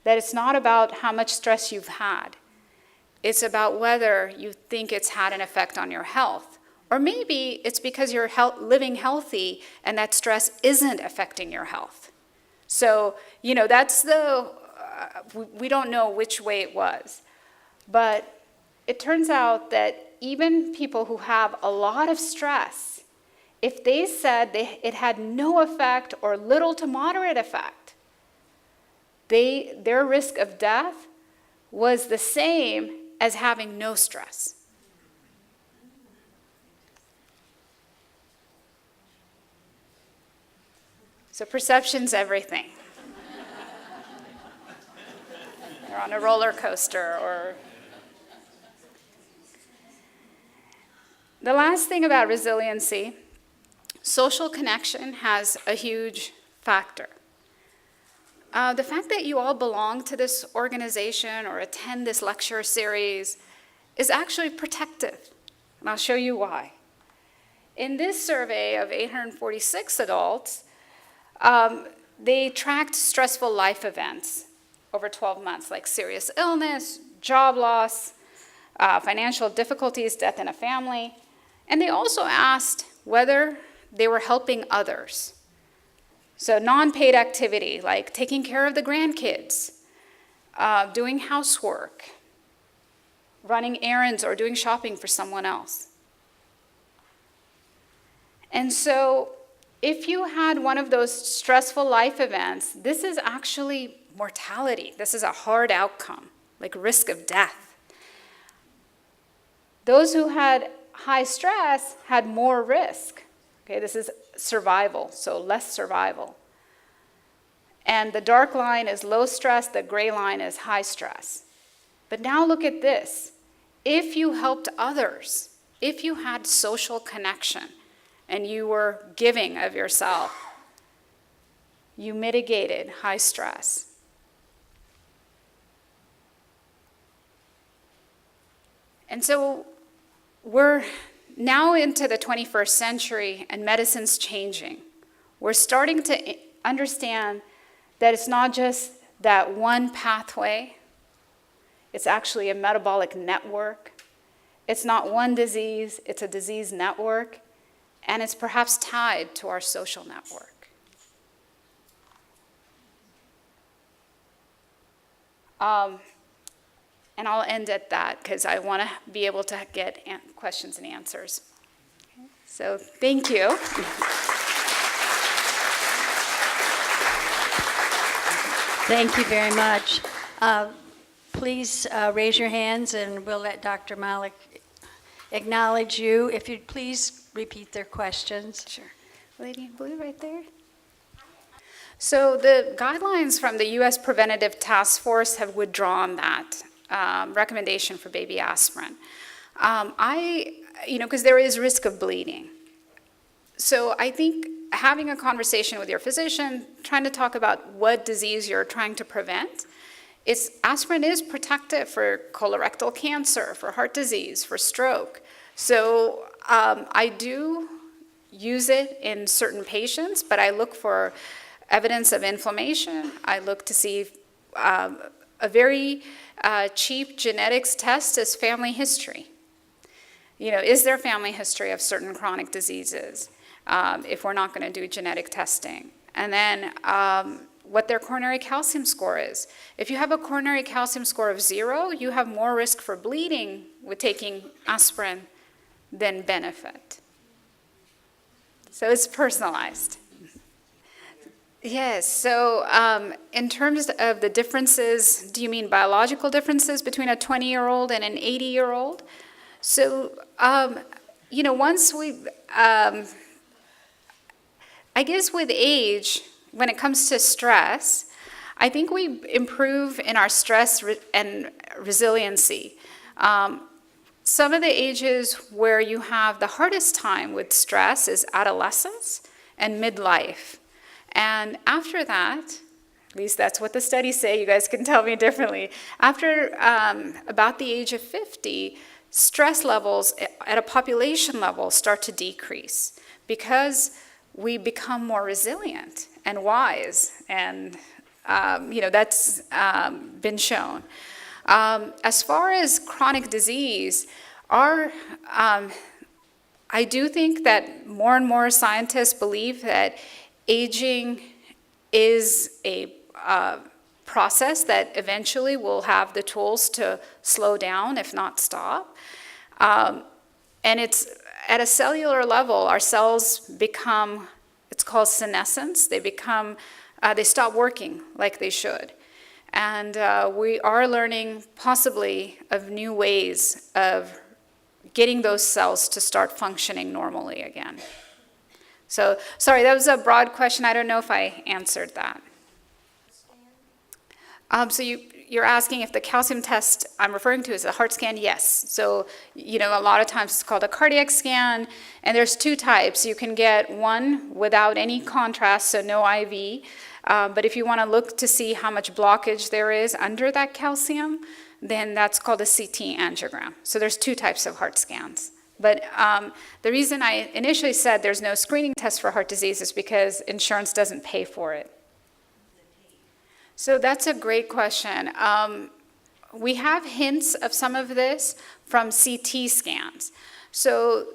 that it's not about how much stress you've had. It's about whether you think it's had an effect on your health. Or maybe it's because you're living healthy and that stress isn't affecting your health. So, that's we don't know which way it was. But it turns out that even people who have a lot of stress, if they said it had no effect or little to moderate effect, their risk of death was the same as having no stress. So perception's everything. You're on a roller coaster or... The last thing about resiliency, social connection has a huge factor. The fact that you all belong to this organization or attend this lecture series is actually protective, and I'll show you why. In this survey of 846 adults, they tracked stressful life events over 12 months, like serious illness, job loss, financial difficulties, death in a family. And they also asked whether they were helping others. So non-paid activity, like taking care of the grandkids, doing housework, running errands, or doing shopping for someone else. And so if you had one of those stressful life events, this is actually mortality. This is a hard outcome, like risk of death. Those who had high stress had more risk. Okay, this is survival, so less survival. And the dark line is low stress, the gray line is high stress. But now look at this. If you helped others, if you had social connection, and you were giving of yourself, you mitigated high stress. And so we're now into the 21st century and medicine's changing. We're starting to understand that it's not just that one pathway, it's actually a metabolic network. It's not one disease, it's a disease network, and it's perhaps tied to our social network. And I'll end at that because I want to be able to get questions and answers. Okay. So thank you. Thank you very much. Please raise your hands and we'll let Dr. Malik acknowledge you. If you'd please repeat their questions. Sure. Lady in blue right there. So the guidelines from the U.S. Preventive Task Force have withdrawn that recommendation for baby aspirin. Because there is risk of bleeding. So I think having a conversation with your physician, trying to talk about what disease you're trying to prevent, aspirin is protective for colorectal cancer, for heart disease, for stroke. So I do use it in certain patients, but I look for evidence of inflammation. I look to see a very cheap genetics test is family history. Is there family history of certain chronic diseases if we're not going to do genetic testing? And then what their coronary calcium score is. If you have a coronary calcium score of 0, you have more risk for bleeding with taking aspirin than benefit. So it's personalized. Yes, so in terms of the differences, do you mean biological differences between a 20-year-old and an 80-year-old? So, once I guess with age, when it comes to stress, I think we improve in our stress and resiliency. Some of the ages where you have the hardest time with stress is adolescence and midlife. And after that, at least that's what the studies say, you guys can tell me differently, after about the age of 50, stress levels at a population level start to decrease because we become more resilient and wise, and that's been shown. As far as chronic disease, I do think that more and more scientists believe that aging is a process that eventually will have the tools to slow down, if not stop. And it's at a cellular level, our cells become, it's called senescence. They stop working like they should. And we are learning possibly of new ways of getting those cells to start functioning normally again. So, sorry, that was a broad question. I don't know if I answered that. So you're asking if the calcium test I'm referring to is a heart scan? Yes. So, a lot of times it's called a cardiac scan, and there's 2 types. You can get one without any contrast, so no IV. But if you want to look to see how much blockage there is under that calcium, then that's called a CT angiogram. So there's 2 types of heart scans. But the reason I initially said there's no screening test for heart disease is because insurance doesn't pay for it. So that's a great question. We have hints of some of this from CT scans. So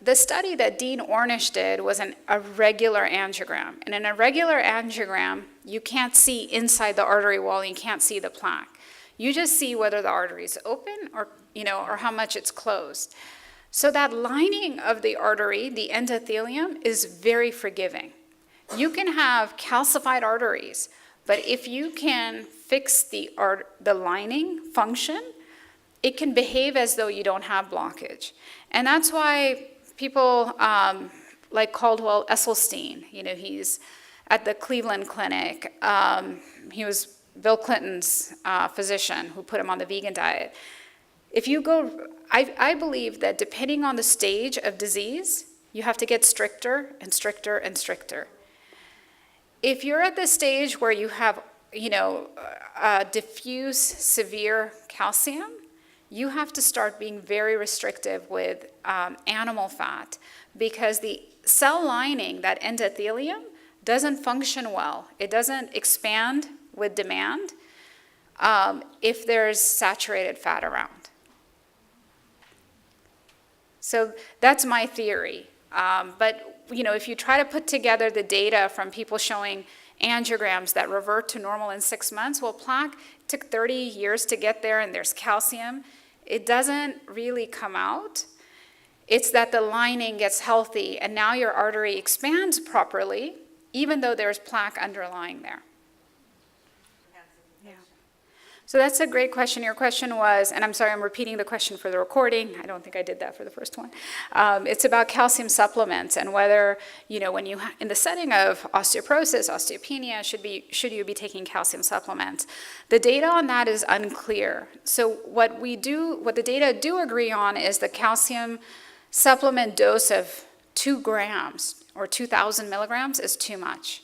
The study that Dean Ornish did was a regular angiogram. And in a regular angiogram, you can't see inside the artery wall, you can't see the plaque. You just see whether the artery is open or, or how much it's closed. So that lining of the artery, the endothelium, is very forgiving. You can have calcified arteries, but if you can fix the lining function, it can behave as though you don't have blockage. And that's why people like Caldwell Esselstyn, he's at the Cleveland Clinic. He was Bill Clinton's physician who put him on the vegan diet. If you go, I believe that depending on the stage of disease, you have to get stricter and stricter and stricter. If you're at the stage where you have, diffuse severe calcium, you have to start being very restrictive with animal fat, because the cell lining, that endothelium, doesn't function well. It doesn't expand with demand if there's saturated fat around. So that's my theory. But if you try to put together the data from people showing angiograms that revert to normal in 6 months, well, plaque took 30 years to get there, and there's calcium. It doesn't really come out. It's that the lining gets healthy, and now your artery expands properly, even though there's plaque underlying there. Yeah. So that's a great question. Your question was, and I'm sorry, I'm repeating the question for the recording. I don't think I did that for the first one. It's about calcium supplements and whether, when you, in the setting of osteoporosis, osteopenia, should you be taking calcium supplements? The data on that is unclear. So what the data do agree on is the calcium supplement dose of 2 grams or 2,000 milligrams is too much.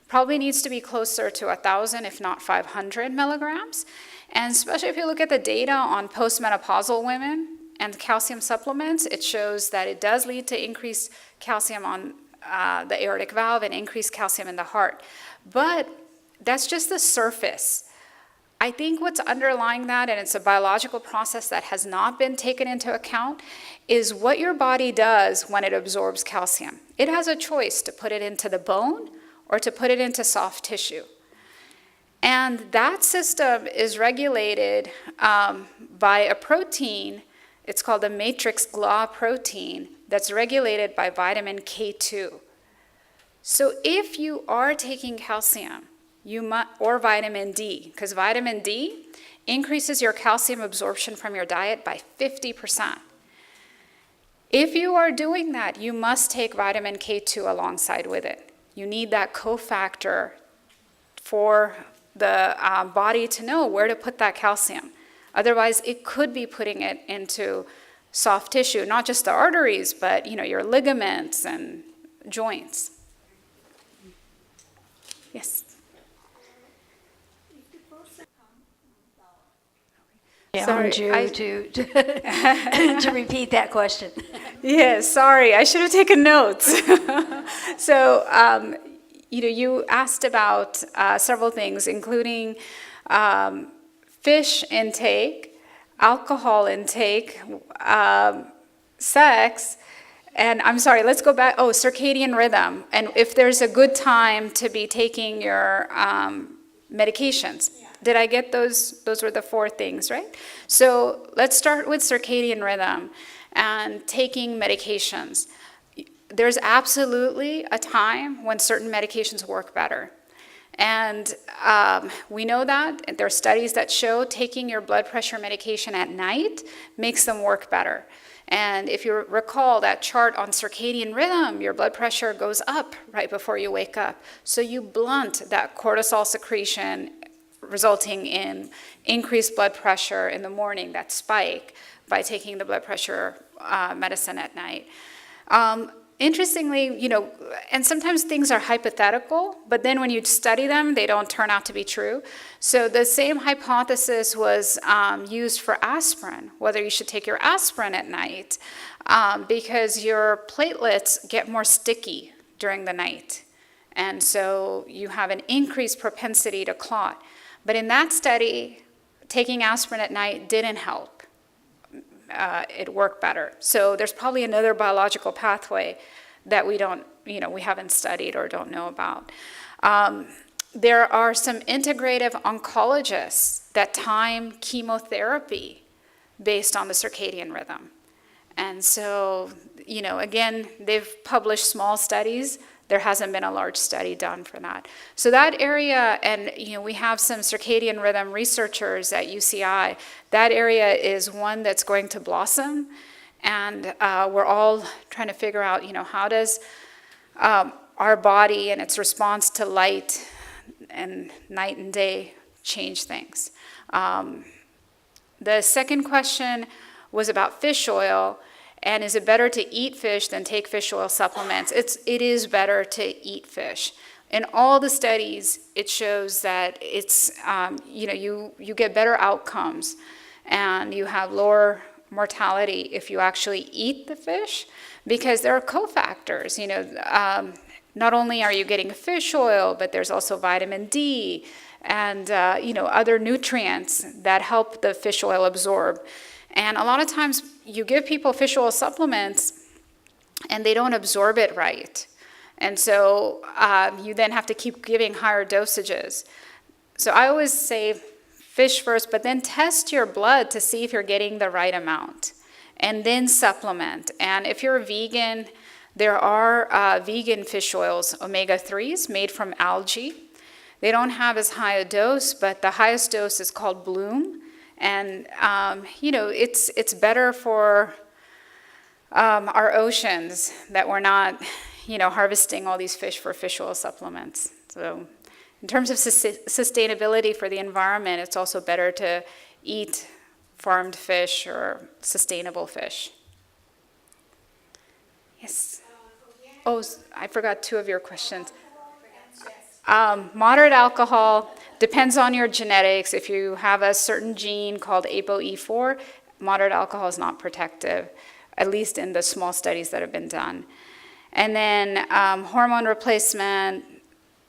Probably needs to be closer to 1,000, if not 500 milligrams. And especially if you look at the data on postmenopausal women and calcium supplements, it shows that it does lead to increased calcium on the aortic valve and increased calcium in the heart. But that's just the surface. I think what's underlying that, and it's a biological process that has not been taken into account, is what your body does when it absorbs calcium. It has a choice to put it into the bone or to put it into soft tissue. And that system is regulated by a protein. It's called the matrix GLA protein that's regulated by vitamin K2. So if you are taking calcium, or vitamin D, because vitamin D increases your calcium absorption from your diet by 50%. If you are doing that, you must take vitamin K2 alongside with it. You need that cofactor for the body to know where to put that calcium. Otherwise, it could be putting it into soft tissue, not just the arteries, but your ligaments and joints. Yes. Challenge you to repeat that question. Yes, sorry, I should have taken notes. So, you asked about several things, including fish intake, alcohol intake, sex, and I'm sorry, let's go back. Circadian rhythm, and if there's a good time to be taking your medications. Did I get those? Those were the 4 things, right? So let's start with circadian rhythm and taking medications. There's absolutely a time when certain medications work better. And we know that, and there are studies that show taking your blood pressure medication at night makes them work better. And if you recall that chart on circadian rhythm, your blood pressure goes up right before you wake up. So you blunt that cortisol secretion, resulting in increased blood pressure in the morning, that spike, by taking the blood pressure medicine at night. Interestingly, and sometimes things are hypothetical, but then when you study them, they don't turn out to be true. So the same hypothesis was used for aspirin, whether you should take your aspirin at night, because your platelets get more sticky during the night. And so you have an increased propensity to clot. But in that study, taking aspirin at night didn't help. it work better. So there's probably another biological pathway that we don't, we haven't studied or don't know about. There are some integrative oncologists that time chemotherapy based on the circadian rhythm. And so, again, they've published small studies. There hasn't been a large study done for that. So that area, and we have some circadian rhythm researchers at UCI. That area is one that's going to blossom. And we're all trying to figure out, how does our body and its response to light and night and day change things. The second question was about fish oil, and is it better to eat fish than take fish oil supplements? It is better to eat fish. In all the studies, it shows that it's, you get better outcomes, and you have lower mortality if you actually eat the fish, because there are cofactors. Not only are you getting fish oil, but there's also vitamin D and other nutrients that help the fish oil absorb. And a lot of times you give people fish oil supplements and they don't absorb it right. And so you then have to keep giving higher dosages. So I always say fish first, but then test your blood to see if you're getting the right amount, and then supplement. And if you're a vegan, there are vegan fish oils, omega-3s, made from algae. They don't have as high a dose, but the highest dose is called Bloom. And, it's better for our oceans that we're not, harvesting all these fish for fish oil supplements. So in terms of sustainability for the environment, it's also better to eat farmed fish or sustainable fish. Yes. Oh, I forgot two of your questions. Moderate alcohol depends on your genetics. If you have a certain gene called ApoE4, moderate alcohol is not protective, at least in the small studies that have been done. And then hormone replacement,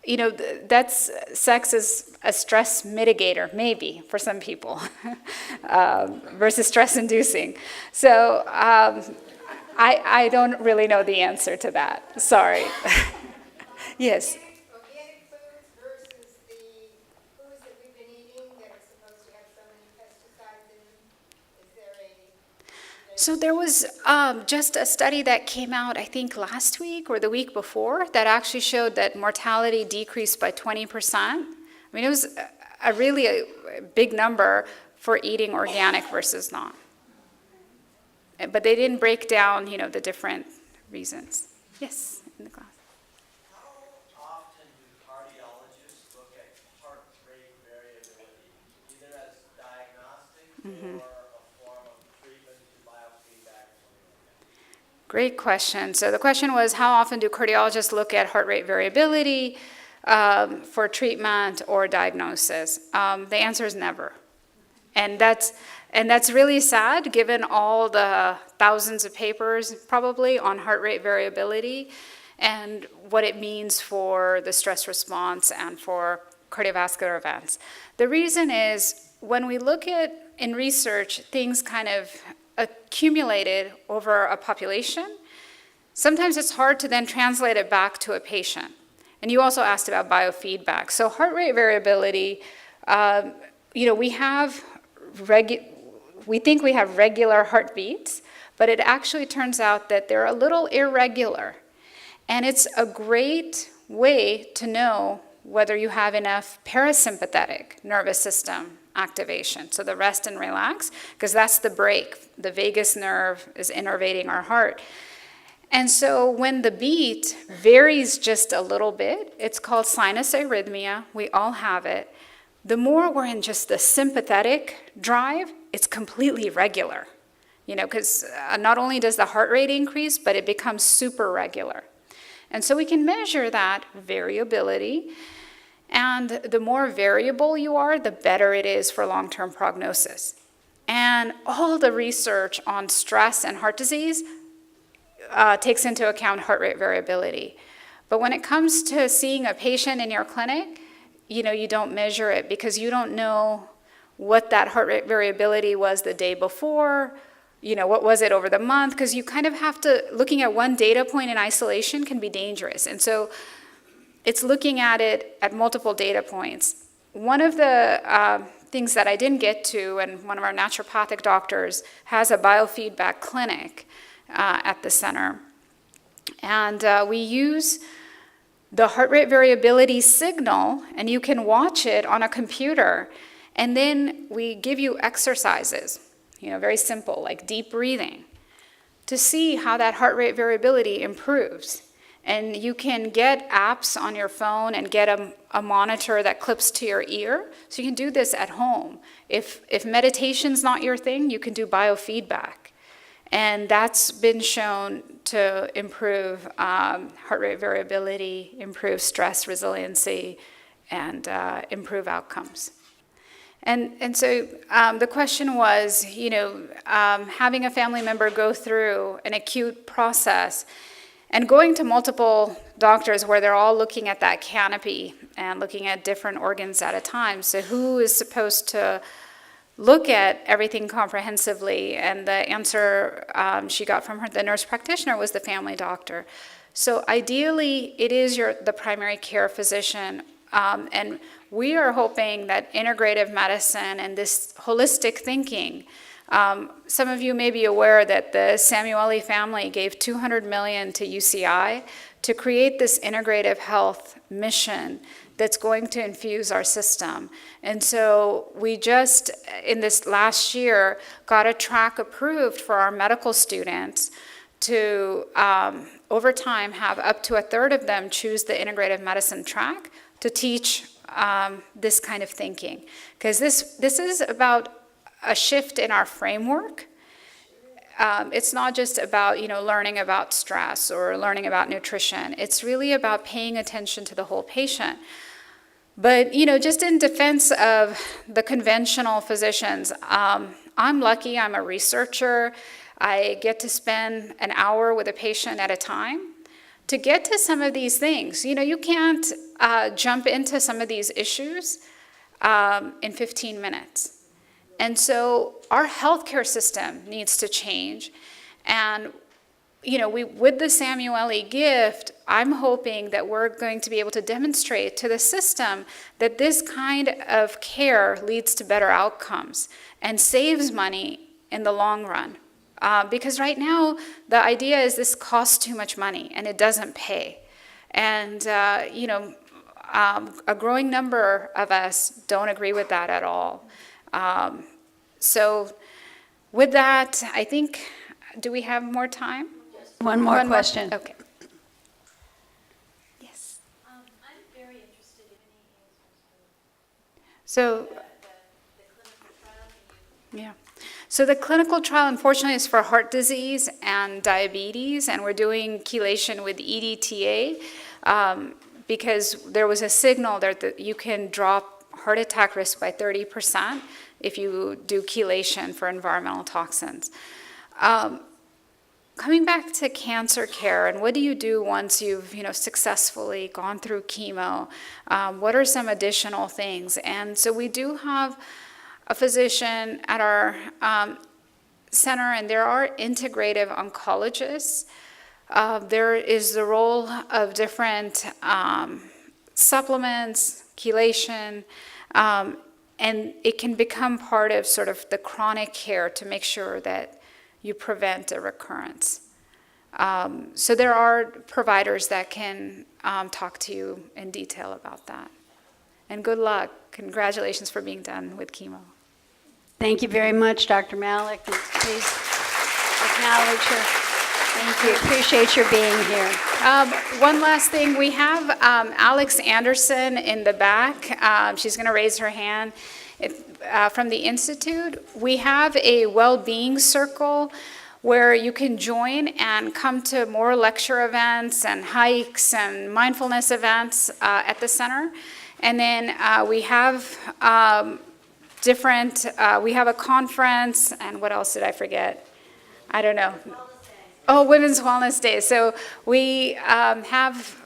sex is a stress mitigator, maybe, for some people, versus stress-inducing. So I don't really know the answer to that. Sorry. Yes. Organic foods versus the foods that we've been eating that are supposed to have so many pesticides in them. Is there a... So there was just a study that came out, I think, last week or the week before, that actually showed that mortality decreased by 20%. I mean, it was a really big number for eating organic versus not. But they didn't break down, the different reasons. Yes, in the class. How often do cardiologists look at heart rate variability, either as diagnostic or a form of treatment to biofeedback? Great question. So the question was, how often do cardiologists look at heart rate variability for treatment or diagnosis? The answer is never. And that's really sad, given all the thousands of papers probably on heart rate variability and what it means for the stress response and for cardiovascular events. The reason is, when we look at, in research, things kind of accumulated over a population, sometimes it's hard to then translate it back to a patient. And you also asked about biofeedback. So heart rate variability, we think we have regular heartbeats, but it actually turns out that they're a little irregular. And it's a great way to know whether you have enough parasympathetic nervous system activation, so the rest and relax, because that's the brake. The vagus nerve is innervating our heart. And so when the beat varies just a little bit, it's called sinus arrhythmia. We all have it. The more we're in just the sympathetic drive, it's completely regular, because not only does the heart rate increase, but it becomes super regular. And so we can measure that variability, and the more variable you are, the better it is for long-term prognosis. And all the research on stress and heart disease takes into account heart rate variability. But when it comes to seeing a patient in your clinic, you don't measure it because you don't know what that heart rate variability was the day before, what was it over the month? Because you kind of have to, looking at one data point in isolation can be dangerous. And so it's looking at it at multiple data points. One of the things that I didn't get to, and one of our naturopathic doctors has a biofeedback clinic at the center. And we use the heart rate variability signal, and you can watch it on a computer. And then we give you exercises, very simple, like deep breathing, to see how that heart rate variability improves. And you can get apps on your phone and get a monitor that clips to your ear. So you can do this at home. If meditation's not your thing, you can do biofeedback. And that's been shown to improve heart rate variability, improve stress resiliency, and improve outcomes. And so the question was, having a family member go through an acute process and going to multiple doctors where they're all looking at that canopy and looking at different organs at a time. So who is supposed to look at everything comprehensively? And the answer she got from the nurse practitioner was the family doctor. So ideally, it is the primary care physician. And we are hoping that integrative medicine and this holistic thinking, some of you may be aware that the Samueli family gave $200 million to UCI to create this integrative health mission that's going to infuse our system. And so we just, in this last year, got a track approved for our medical students to, over time, have up to a third of them choose the integrative medicine track to teach this kind of thinking. Because this is about a shift in our framework. It's not just about, learning about stress or learning about nutrition. It's really about paying attention to the whole patient. But, just in defense of the conventional physicians, I'm lucky, I'm a researcher. I get to spend an hour with a patient at a time to get to some of these things. You can't jump into some of these issues in 15 minutes. And so our healthcare system needs to change. And, with the Samueli gift, I'm hoping that we're going to be able to demonstrate to the system that this kind of care leads to better outcomes and saves money in the long run. Because right now, the idea is this costs too much money and it doesn't pay. And, a growing number of us don't agree with that at all. So with that, I think, do we have more time? One more question. Okay. Yes. I'm very interested in any answers So, to the clinical trial. yeah. So the clinical trial, unfortunately, is for heart disease and diabetes, and we're doing chelation with EDTA because there was a signal that you can drop heart attack risk by 30% if you do chelation for environmental toxins. Coming back to cancer care, and what do you do once you've successfully gone through chemo? What are some additional things? And so we do have a physician at our center, and there are integrative oncologists. There is the role of different supplements, chelation, and it can become part of sort of the chronic care to make sure that you prevent a recurrence. So there are providers that can talk to you in detail about that. And good luck. Congratulations for being done with chemo. Thank you very much, Dr. Malik. And please acknowledge her. Thank you. Appreciate your being here. One last thing. We have Alex Anderson in the back. She's going to raise her hand. From the Institute, we have a well-being circle where you can join and come to more lecture events and hikes and mindfulness events at the center. And then we have we have a conference, and what else did I forget? I don't know. Oh, Women's Wellness Day. So we have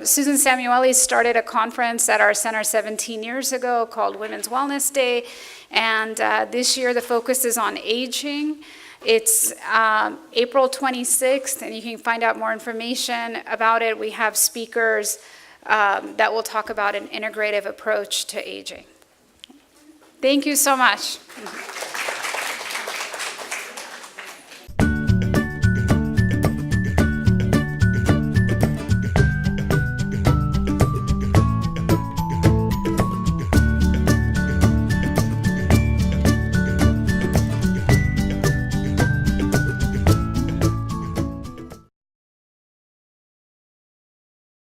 Susan Samueli started a conference at our center 17 years ago called Women's Wellness Day, and this year the focus is on aging. It's April 26th, and you can find out more information about it. We have speakers that will talk about an integrative approach to aging. Thank you so much.